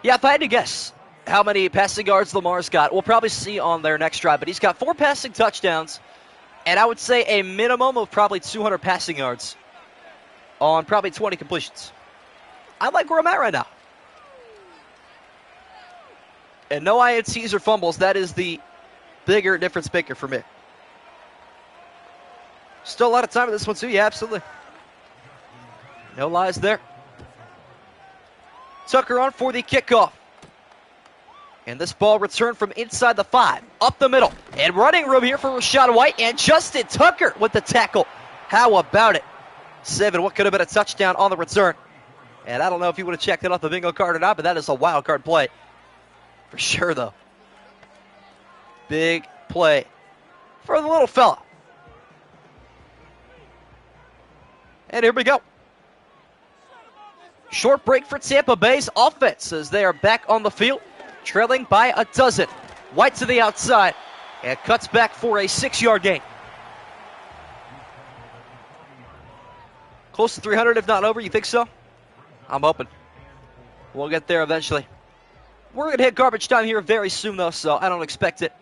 Yeah, if I had to guess how many passing yards Lamar's got, we'll probably see on their next drive. But he's got 4 passing touchdowns, and I would say a minimum of probably 200 passing yards on probably 20 completions. I like where I'm at right now. And no INTs or fumbles. That is the bigger difference maker for me. Still a lot of time in this one, too. Yeah, absolutely. No lies there. Tucker on for the kickoff. And this ball returned from inside the 5, up the middle. And running room here for Rachaad White and Justin Tucker with the tackle. How about it? 7, what could have been a touchdown on the return. And I don't know if you would have checked it off the bingo card or not, but that is a wild card play. For sure, though. Big play for the little fella. And here we go. Short break for Tampa Bay's offense as they are back on the field, trailing by a dozen. White to the outside and cuts back for a 6-yard gain. Close to 300, if not over. You think so? I'm hoping. We'll get there eventually. We're going to hit garbage time here very soon, though, so I don't expect it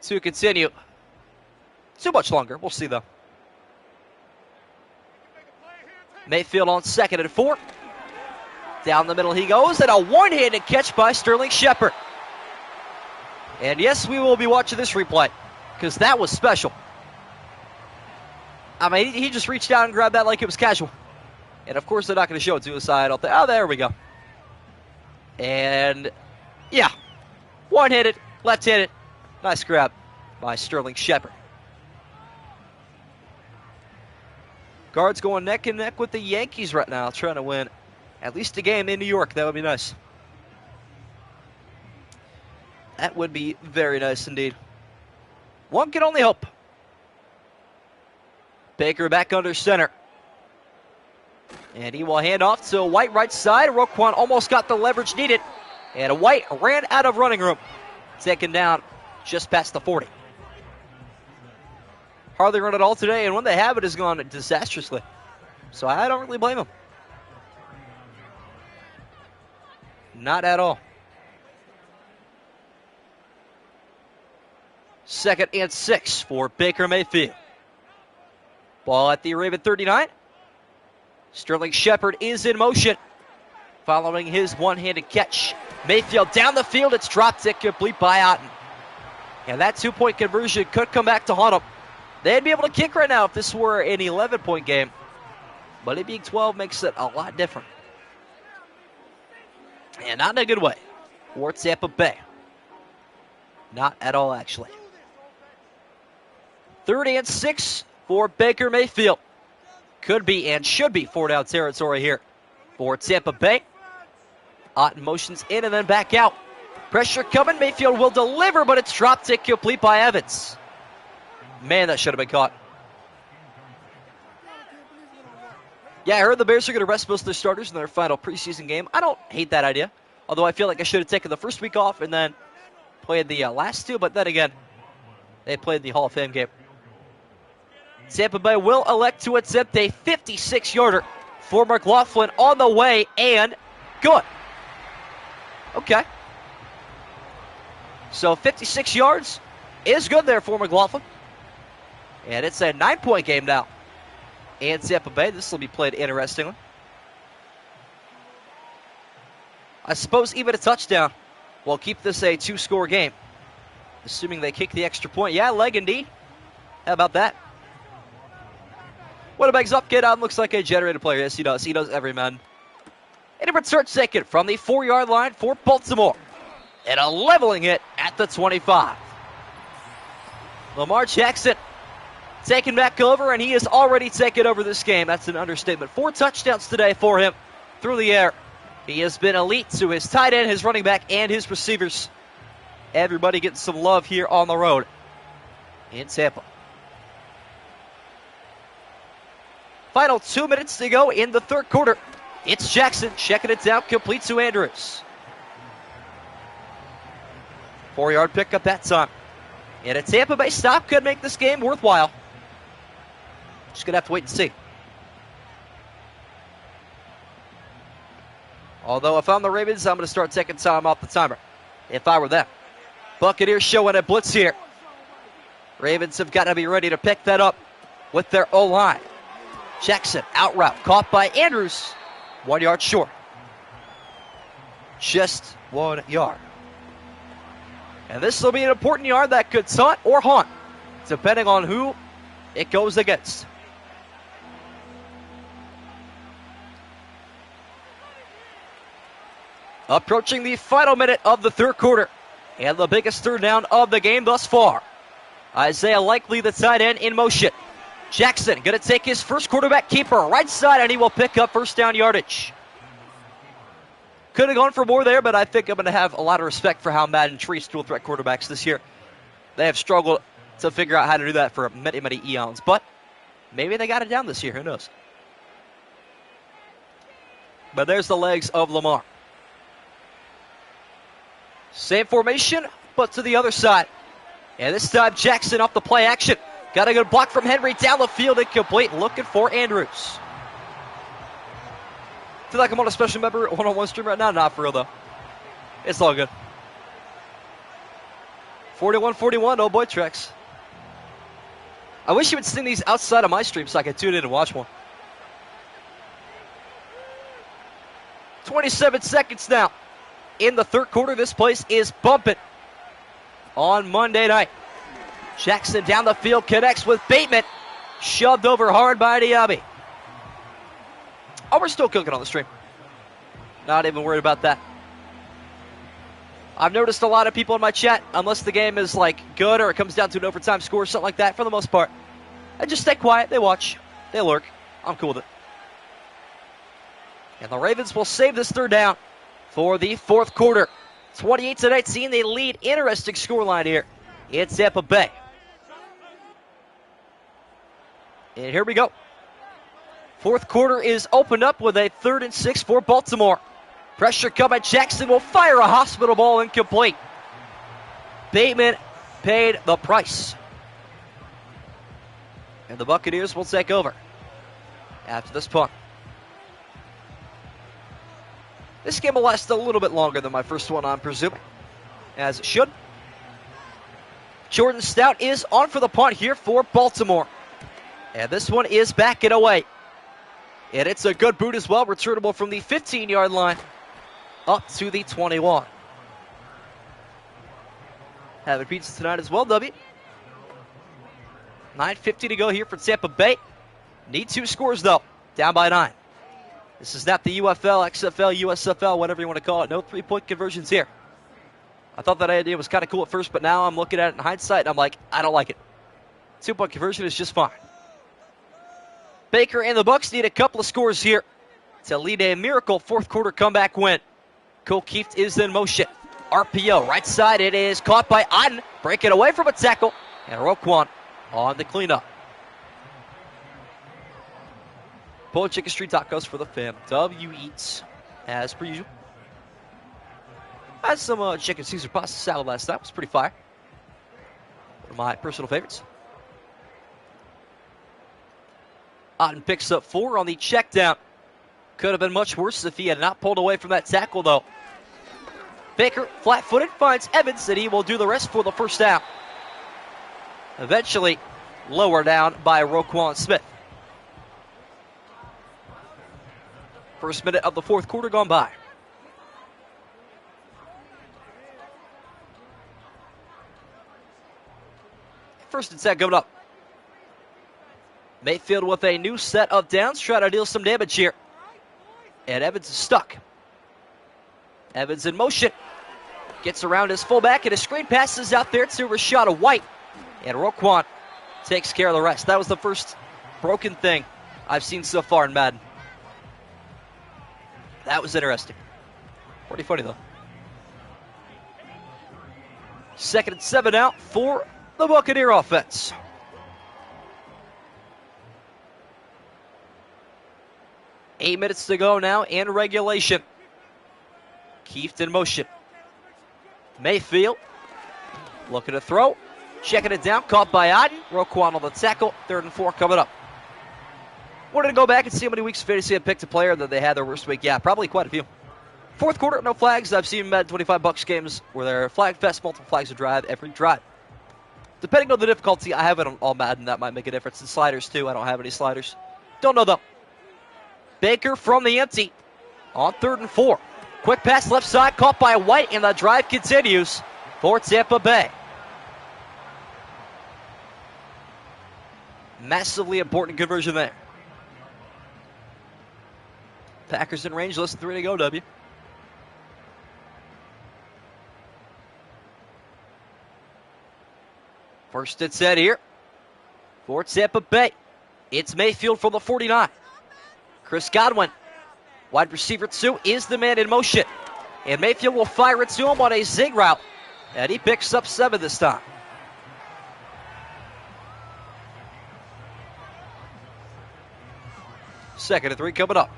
to continue too much longer. We'll see, though. Mayfield on 2nd and 4. Down the middle he goes, and a one-handed catch by Sterling Shepard. And yes, we will be watching this replay, because that was special. I mean, he just reached out and grabbed that like it was casual. And of course, they're not going to show it to his side. Oh, there we go. And, yeah, one-handed, left-handed. Nice grab by Sterling Shepard. Guards going neck and neck with the Yankees right now, trying to win at least a game in New York. That would be nice. That would be very nice indeed. One can only hope. Baker back under center. And he will hand off to White right side. Roquan almost got the leverage needed. And White ran out of running room. Taken down just past the 40. Hardly run at all today, and when they have it, has gone disastrously. So I don't really blame him. Not at all. 2nd and 6 for Baker Mayfield. Ball at the Raven 39. Sterling Shepard is in motion following his one-handed catch. Mayfield down the field. It's dropped it complete by Otten. And that 2-point conversion could come back to haunt him. They'd be able to kick right now if this were an 11-point game. But it being 12 makes it a lot different. And not in a good way for Tampa Bay. Not at all, actually. 3rd and 6 for Baker Mayfield. Could be and should be 4-down territory here for Tampa Bay. Otten motions in and then back out. Pressure coming. Mayfield will deliver, but it's dropped it complete by Evans. Man, that should have been caught. Yeah, I heard the Bears are going to rest most of their starters in their final preseason game. I don't hate that idea. Although I feel like I should have taken the first week off and then played the last 2. But then again, they played the Hall of Fame game. Tampa Bay will elect to attempt a 56-yarder for McLaughlin on the way, and good. Okay. So 56 yards is good there for McLaughlin. And it's a 9-point game now. And Tampa Bay, this will be played interestingly. I suppose even a touchdown will keep this a 2-score game. Assuming they kick the extra point. Yeah, leg indeed. How about that? Winnebags up, get on. Looks like a generated player. Yes, he does. He does every man. And he returns second from the 4-yard line for Baltimore. And a leveling hit at the 25. Lamar Jackson taken back over, and he has already taken over this game. That's an understatement. 4 touchdowns today for him through the air. He has been elite to his tight end, his running back, and his receivers. Everybody getting some love here on the road in Tampa. Final 2 minutes to go in the third quarter. It's Jackson checking it down, complete to Andrews. 4-yard pickup that time. And a Tampa Bay stop could make this game worthwhile. Just going to have to wait and see. Although if I'm the Ravens, I'm going to start taking time off the timer if I were them. Buccaneers showing a blitz here. Ravens have got to be ready to pick that up with their O-line. Jackson out route, caught by Andrews. 1 yard short. Just 1 yard. And this will be an important yard that could taunt or haunt, depending on who it goes against. Approaching the final minute of the third quarter. And the biggest third down of the game thus far. Isaiah Likely, the tight end, in motion. Jackson going to take his first quarterback keeper right side, and he will pick up first down yardage. Could have gone for more there, but I think I'm going to have a lot of respect for how Madden treats dual threat quarterbacks this year. They have struggled to figure out how to do that for many, many eons, but maybe they got it down this year. Who knows? But there's the legs of Lamar. Same formation, but to the other side. And this time, Jackson off the play action. Got a good block from Henry down the field, incomplete. Looking for Andrews. Feel like I'm on a special member one-on-one stream right now. Not for real, though. It's all good. 41-41, oh boy, Trex. I wish you would sing these outside of my stream so I could tune in and watch one. 27 seconds now. In the third quarter, this place is bumping on Monday night. Jackson down the field, connects with Bateman. Shoved over hard by Diaby. Oh, we're still cooking on the stream. Not even worried about that. I've noticed a lot of people in my chat, unless the game is like good or it comes down to an overtime score or something like that, for the most part, I just stay quiet. They watch. They lurk. I'm cool with it. And the Ravens will save this third down for the fourth quarter. 28-19, they lead. Interesting scoreline here in Tampa Bay. And here we go. Fourth quarter is opened up with a 3rd and 6 for Baltimore. Pressure coming. Jackson will fire a hospital ball, incomplete. Bateman paid the price. And the Buccaneers will take over after this punt. This game will last a little bit longer than my first one, I'm presuming, as it should. Jordan Stout is on for the punt here for Baltimore. And this one is backing away. And it's a good boot as well, returnable from the 15-yard line up to the 21. Having pizza tonight as well, W. 9:50 to go here for Tampa Bay. Need 2 scores, though. Down by 9. This is not the UFL, XFL, USFL, whatever you want to call it. No 3-point conversions here. I thought that idea was kind of cool at first, but now I'm looking at it in hindsight, and I'm like, I don't like it. 2-point conversion is just fine. Baker and the Bucs need a couple of scores here to lead a miracle fourth quarter comeback win. Cole Keeft is in motion. RPO, right side, it is caught by Otten. Breaking away from a tackle, and Roquan on the cleanup. Polish Chicken Street Tacos for the fam. W eats, as per usual. I had some chicken Caesar pasta salad last night. It was pretty fire. One of my personal favorites. Otten picks up 4 on the check down. Could have been much worse if he had not pulled away from that tackle, though. Baker, flat-footed, finds Evans, and he will do the rest for the first down. Eventually, lower down by Roquan Smith. First minute of the fourth quarter gone by. First and 10 coming up. Mayfield with a new set of downs, trying to deal some damage here. And Evans is stuck. Evans in motion. Gets around his fullback, and his screen passes out there to Rashada White. And Roquan takes care of the rest. That was the first broken thing I've seen so far in Madden. That was interesting. Pretty funny, though. 2nd and 7 now for the Buccaneer offense. Eight minutes to go now in regulation. Keeft in motion. Mayfield looking to throw. Checking it down. Caught by Otten. Roquan on the tackle. 3rd and 4 coming up. Wanted to go back and see how many weeks of fantasy had picked a player that they had their worst week. Yeah, probably quite a few. 4th quarter, no flags. I've seen Madden 25 bucks games where they're flag fest, multiple flags to drive every drive. Depending on the difficulty, I have it on all Madden. That might make a difference. And sliders, too. I don't have any sliders. Don't know, though. Baker from the empty on 3rd and 4. Quick pass left side, caught by White, and the drive continues for Tampa Bay. Massively important conversion there. Packers in range, less than 3 to go, W. First and 10 here for Tampa Bay. It's Mayfield from the 49. Chris Godwin, wide receiver 2, is the man in motion. And Mayfield will fire it to him on a zig route. And he picks up 7 this time. Second and 3 coming up.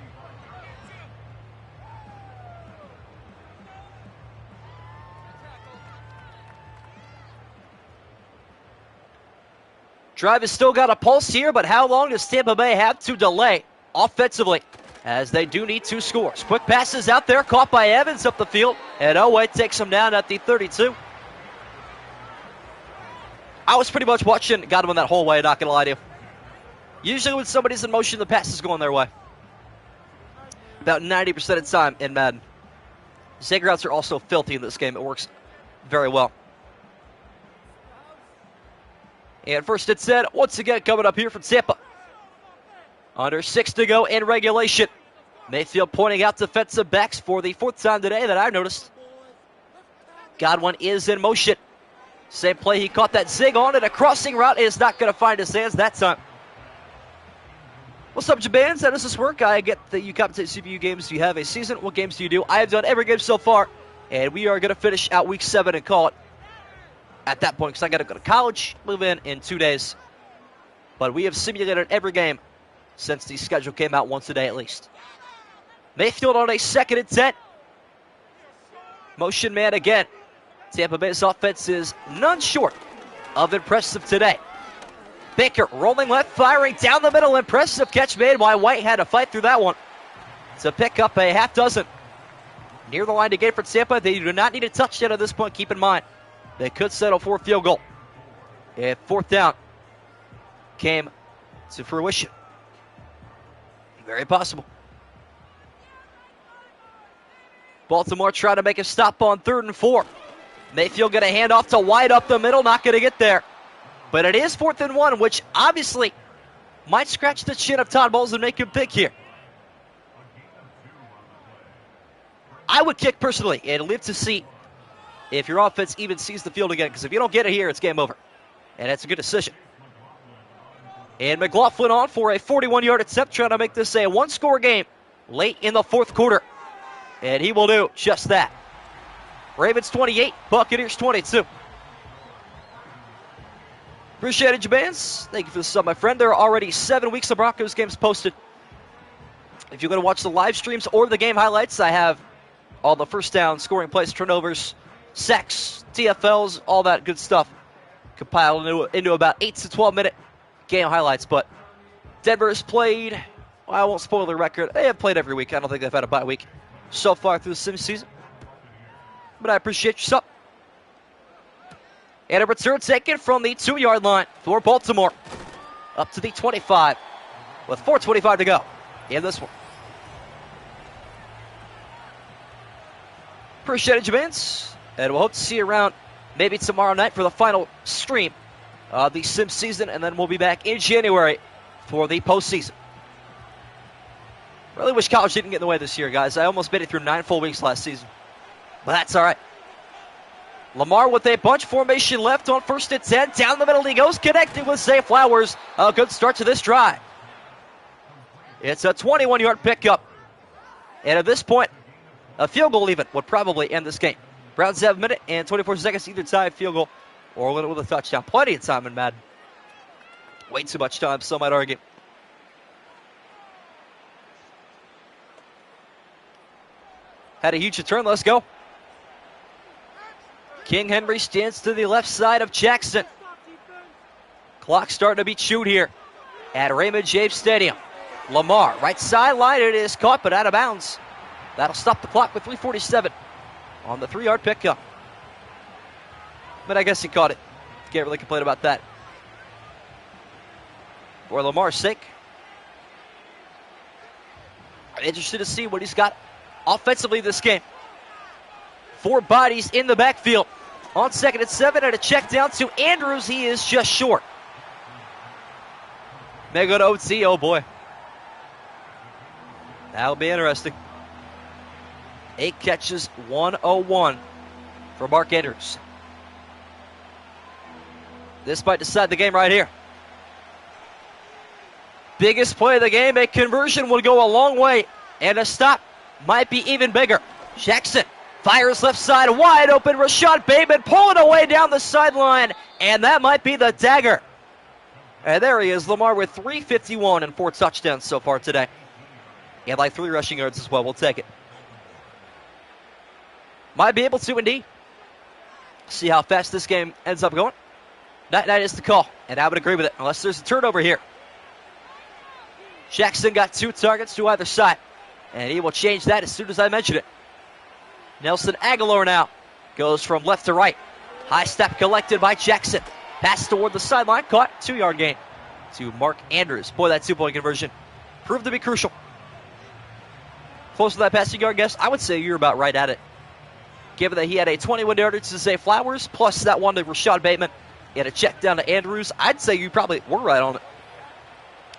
Drive has still got a pulse here, but how long does Tampa Bay have to delay offensively, as they do need 2 scores? Quick passes out there, caught by Evans up the field, and Oweh takes him down at the 32. I was pretty much watching Godwin that whole way, not going to lie to you. Usually when somebody's in motion, the pass is going their way. About 90% of the time in Madden. Zig routes are also filthy in this game. It works very well. And first and 10, once again coming up here from Tampa. Under 6 to go in regulation. Mayfield pointing out defensive backs for the 4th time today that I noticed. Godwin is in motion. Same play he caught that zig on, and a crossing route is not going to find his hands that time. What's up, Jabans? How does this work? I get that you commentate CPU games. Do you have a season? What games do you do? I have done every game so far, and we are going to finish out week 7 and call it at that point, because I got to go to college, move in 2 days. But we have simulated every game since the schedule came out once a day at least. Mayfield on a 2nd and 10. Motion man again. Tampa Bay's offense is none short of impressive today. Baker rolling left, firing down the middle. Impressive catch made by White. Had to fight through that one to pick up a half dozen. Near the line to gain for Tampa. They do not need a touchdown at this point, keep in mind. They could settle for a field goal if 4th down came to fruition. Very possible. Baltimore trying to make a stop on 3rd and 4. Mayfield going to hand off to White up the middle, not going to get there. But it is 4th and 1, which obviously might scratch the chin of Todd Bowles and make him think here. I would kick personally and live to see if your offense even sees the field again, because if you don't get it here, it's game over. And that's a good decision. And McLaughlin on for a 41-yard attempt, trying to make this a 1-score game late in the 4th quarter. And he will do just that. Ravens 28, Buccaneers 22. Appreciate it, Jabans. Thank you for the sub, my friend. There are already 7 weeks of Broncos games posted. If you're going to watch the live streams or the game highlights, I have all the first down, scoring plays, turnovers, sacks, TFLs, all that good stuff compiled into about 8 to 12 minute game highlights. But Denver has played, well, I won't spoil the record. They have played every week. I don't think they've had a bye week so far through the sim season. But I appreciate your sup. And a return taken from the 2-yard line for Baltimore. Up to the 25 with 4:25 to go in this one. Appreciate it, Jabans. And we'll hope to see you around maybe tomorrow night for the final stream of the sim season. And then we'll be back in January for the postseason. Really wish college didn't get in the way this year, guys. I almost made it through 9 full weeks last season. But that's all right. Lamar with a bunch formation left on 1st and 10. Down the middle he goes, connected with Zay Flowers. A good start to this drive. It's a 21-yard pickup. And at this point, a field goal even would probably end this game. Browns have a minute and 24 seconds, either tie, field goal, or win it with a touchdown. Plenty of time in Madden. Way too much time, some might argue. Had a huge return. Let's go. King Henry stands to the left side of Jackson. Clock starting to be chewed here at Raymond James Stadium. Lamar, right sideline. It is caught, but out of bounds. That'll stop the clock with 3:47 on the 3-yard pickup. But I guess he caught it. Can't really complain about that. For Lamar's sake, I'm interested to see what he's got offensively this game. 4 bodies in the backfield. On 2nd and 7, and a check down to Andrews. He is just short. May go to OT. Oh boy. That'll be interesting. 8 catches, 101 for Mark Andrews. This might decide the game right here. Biggest play of the game. A conversion will go a long way, and a stop might be even bigger. Jackson fires left side, wide open. Rashad Bateman pulling away down the sideline, and that might be the dagger. And there he is, Lamar with 351 and 4 touchdowns so far today. And like 3 rushing yards as well. We'll take it. Might be able to indeed. See how fast this game ends up going. That is the call, and I would agree with it, unless there's a turnover here. Jackson got 2 targets to either side, and he will change that as soon as I mention it. Nelson Aguilar now goes from left to right. High step collected by Jackson. Pass toward the sideline, caught, 2-yard gain to Mark Andrews. Boy, that 2-point conversion proved to be crucial. Close to that passing yard, guess. I would say you're about right at it. Given that he had a 21-yarder to Zay Flowers, plus that one to Rashad Bateman, and a check down to Andrews, I'd say you probably were right on it.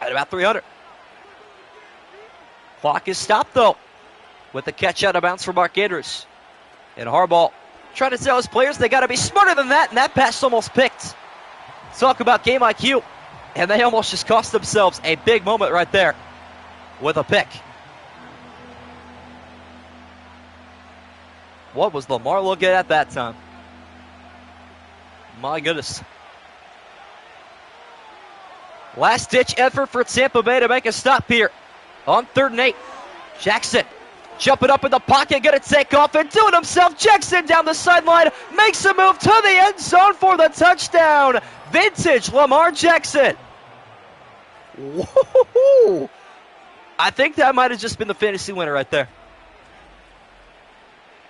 At about 300. Clock is stopped, though, with the catch out of bounds for Mark Andrews. And Harbaugh trying to tell his players they got to be smarter than that, and that pass almost picked. Talk about game IQ, and they almost just cost themselves a big moment right there with a pick. What was Lamar looking at that time? My goodness. Last-ditch effort for Tampa Bay to make a stop here on 3rd and 8. Jackson jumping up in the pocket, going to take off and do it himself. Jackson down the sideline, makes a move to the end zone for the touchdown. Vintage Lamar Jackson. Woo-hoo-hoo. I think that might have just been the fantasy winner right there.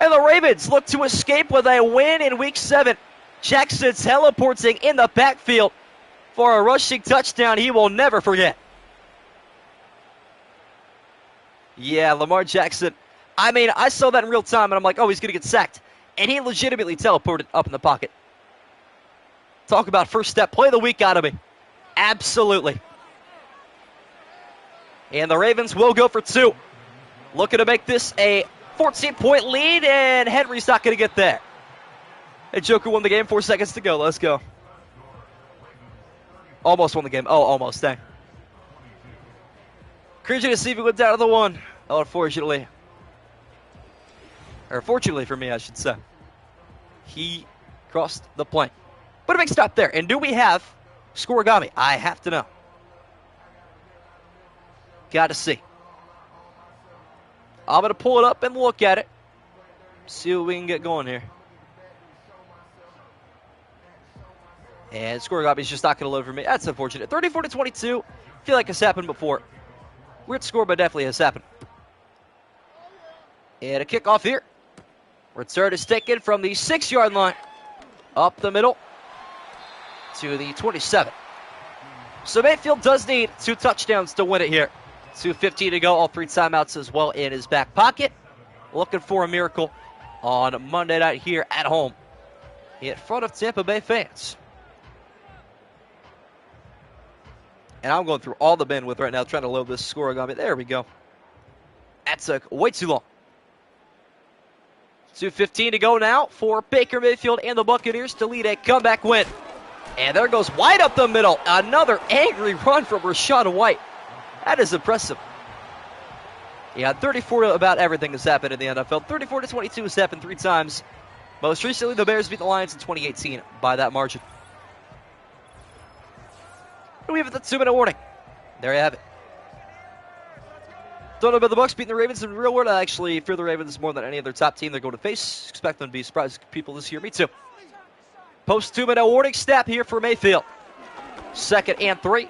And the Ravens look to escape with a win in Week 7. Jackson teleporting in the backfield for a rushing touchdown he will never forget. Yeah, Lamar Jackson. I mean, I saw that in real time, and I'm like, oh, he's going to get sacked. And he legitimately teleported up in the pocket. Talk about first step play of the week out of me. Absolutely. And the Ravens will go for 2. Looking to make this a 14-point lead, and Henry's not going to get there. And Joker won the game, 4 seconds to go. Let's go. Almost won the game. Oh, almost. Dang. Cringing to see if he went down to the 1. Oh, unfortunately. Or fortunately for me, I should say. He crossed the plane. But a big stop there. And do we have Scorigami? I have to know. Got to see. I'm going to pull it up and look at it. See what we can get going here. And Scorigami's just not going to load for me. That's unfortunate. 34-22. I feel like it's happened before. Weird score, but definitely has happened. And a kickoff here. Return is taken from the 6-yard line. Up the middle to the 27. So Mayfield does need 2 touchdowns to win it here. 2:15 to go. All 3 timeouts as well in his back pocket. Looking for a miracle on Monday night here at home in front of Tampa Bay fans. And I'm going through all the bandwidth right now trying to load this Scorigami. There we go. That took way too long. 2:15 to go now for Baker Mayfield and the Buccaneers to lead a comeback win. And there goes White up the middle. Another angry run from Rachaad White. That is impressive. Yeah, 34 to about everything has happened in the NFL. 34-22 has happened 3 times Most recently, the Bears beat the Lions in 2018 by that margin. And we have the 2-minute warning. There you have it. Don't know about the Bucs beating the Ravens in the real world. I actually fear the Ravens more than any other top team they're going to face. Expect them to be surprised people this year. Me too. Post 2-minute warning snap here for Mayfield. 2nd and 3.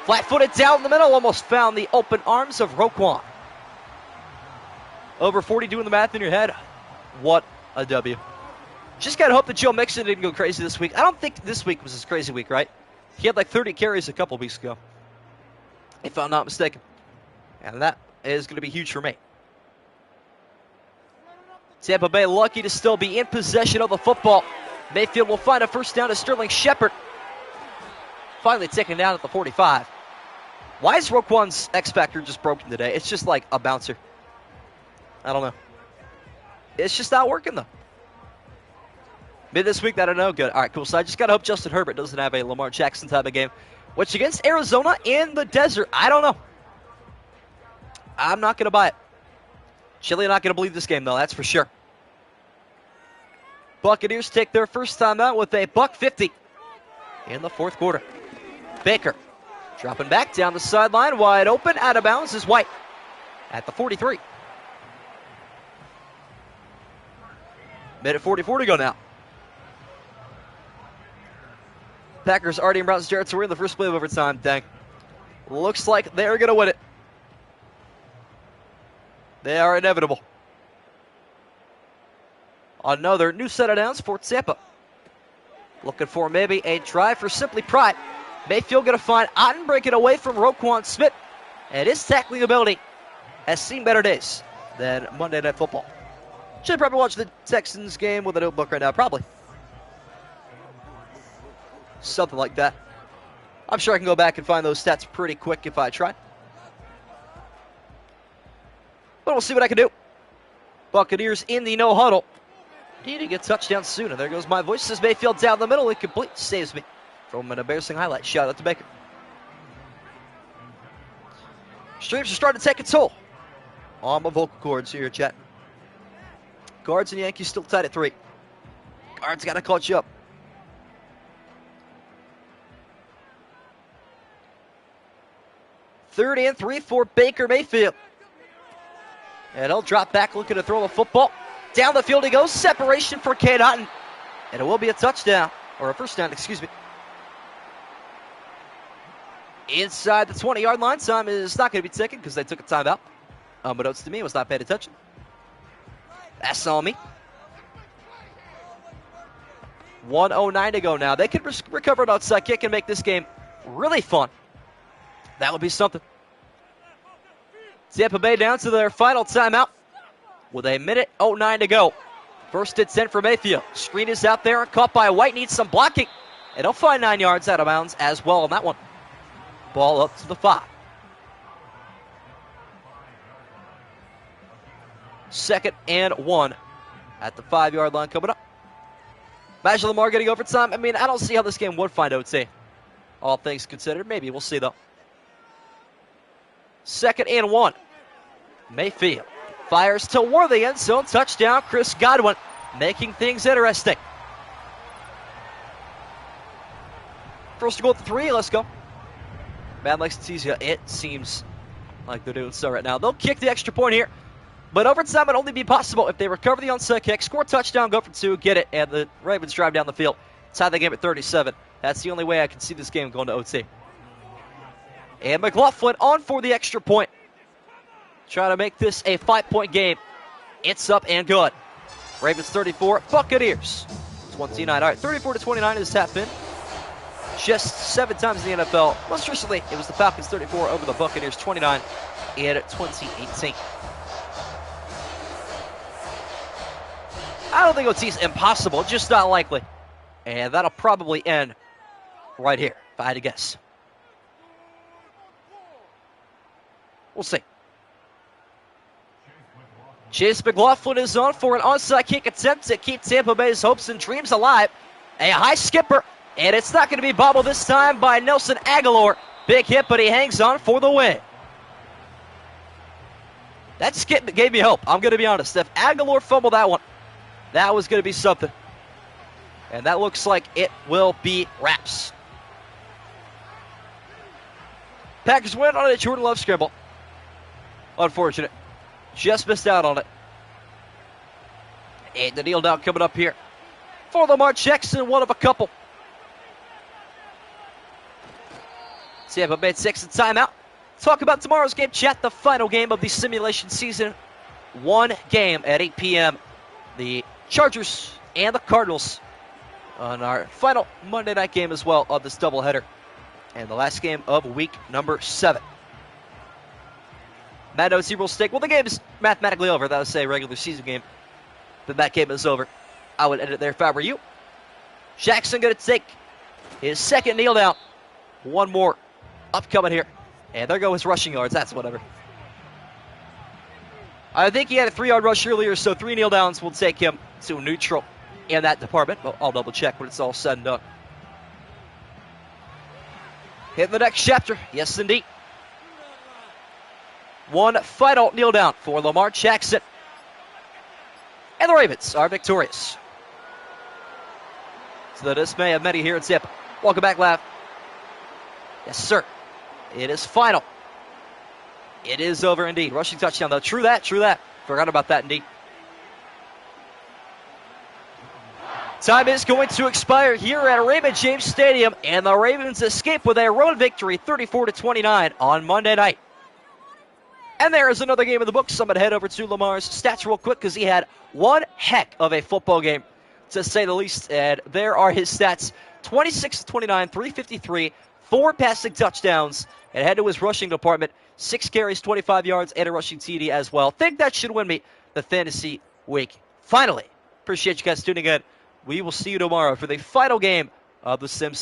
Flat-footed down the middle. Almost found the open arms of Roquan. Over 40 doing the math in your head. What a W. Just got to hope that Joe Mixon didn't go crazy this week. I don't think this week was his crazy week, right? He had like 30 carries a couple weeks ago, if I'm not mistaken. And that is going to be huge for me. Tampa Bay lucky to still be in possession of the football. Mayfield will find a first down to Sterling Shepard. Finally taken down at the 45. Why is Roquan's X Factor just broken today? It's just like a bouncer. I don't know. It's just not working, though. Mid this week, I don't know. Good. All right, cool. So I just got to hope Justin Herbert doesn't have a Lamar Jackson type of game. Which against Arizona in the desert, I don't know. I'm not going to buy it. Chile not going to believe this game, though. That's for sure. Buccaneers take their first time out with a $1.50 in the 4th quarter. Baker dropping back down the sideline. Wide open. Out of bounds is White at the 43. Minute 44 to go now. Packers already in Browns territory in the first play of overtime. Dang. Looks like they're going to win it. They are inevitable. Another new set of downs for Tampa. Looking for maybe a try for Simply Pride. Mayfield going to find Otten, breaking away from Roquan Smith. And his tackling ability has seen better days than Monday Night Football. Should probably watch the Texans game with a notebook right now, probably. Something like that. I'm sure I can go back and find those stats pretty quick if I try. But we'll see what I can do. Buccaneers in the no huddle. Need to get touchdown soon. And there goes my voice. Says Mayfield down the middle. Incomplete. Saves me from an embarrassing highlight. Shout out to Baker. Streams are starting to take a toll on my vocal cords here, chat. Cards and Yankees still tied at 3. Cards got to catch you up. Third and 3 for Baker Mayfield. And he'll drop back looking to throw the football. Down the field he goes. Separation for Cade Otton. And it will be a touchdown. Or a first down, excuse me. Inside the 20-yard line. Time is not going to be taken because they took a timeout. Unbeknownst to me, was not paying attention. That's on me. 1:09 to go now. They could recover an outside kick and make this game really fun. That would be something. Tampa Bay down to their final timeout with a 1:09 to go. First and 10 for Mayfield. Screen is out there, caught by White, needs some blocking. And he'll find 9 yards out of bounds as well on that one. Ball up to the 5. 2nd and 1 at the 5-yard line coming up. Imagine Lamar getting overtime. I mean, I don't see how this game would find OT. All things considered. Maybe. We'll see, though. 2nd and 1. Mayfield fires toward the end zone. Touchdown, Chris Godwin, making things interesting. First to go at the 3. Let's go. Madden likes to tease you. It seems like they're doing so right now. They'll kick the extra point here. But overtime would only be possible if they recover the onside kick, score a touchdown, go for 2, get it, and the Ravens drive down the field. Tie the game at 37. That's the only way I can see this game going to OT. And McLaughlin on for the extra point. Trying to make this a 5-point game. It's up and good. Ravens 34, Buccaneers 29. All right, 34-29 is tap in. Just 7 times in the NFL. Most recently, it was the Falcons 34 over the Buccaneers 29 in 2018. I don't think OT is impossible, just not likely. And that'll probably end right here, if I had to guess. We'll see. Chase McLaughlin is on for an onside kick attempt to keep Tampa Bay's hopes and dreams alive. A high skipper, and it's not going to be bobbled this time by Nelson Aguilar. Big hit, but he hangs on for the win. That skip gave me hope, I'm going to be honest. If Aguilar fumbled that one, That was going to be something. And that looks like it will be wraps. Packers win on a Jordan Love scramble. Unfortunate. Just missed out on it. And the kneel down coming up here for Lamar Jackson, one of a couple. Tampa made 6 in timeout. Talk about tomorrow's game, chat. The final game of the simulation season. One game at 8 p.m. The Chargers and the Cardinals on our final Monday night game as well of this doubleheader. And the last game of week number 7. Madden OC stake. Well, the game is mathematically over. That was a regular season game. Then that game is over. I would end it there if I were you. Jackson going to take his second kneel down. One more upcoming here. And there go his rushing yards. That's whatever. I think he had a 3-yard rush earlier, so 3 kneel downs will take him to neutral in that department. Well, I'll double check when it's all said and done. Hit the next chapter. Yes, indeed. One final kneel down for Lamar Jackson. And the Ravens are victorious. To the dismay of many here in Tampa. Welcome back, Lav. Yes, sir. It is final. It is over indeed. Rushing touchdown, though. True that, true that. Forgot about that indeed. Time is going to expire here at Raymond James Stadium, and the Ravens escape with a road victory, 34-29 on Monday night. And there is another game in the books. I'm going to head over to Lamar's stats real quick because he had one heck of a football game, to say the least. And there are his stats: 26-29, 353, 4 passing touchdowns, and head to his rushing department: 6 carries, 25 yards, and a rushing TD as well. Think that should win me the fantasy week. Finally, appreciate you guys tuning in. We will see you tomorrow for the final game of the Sim season.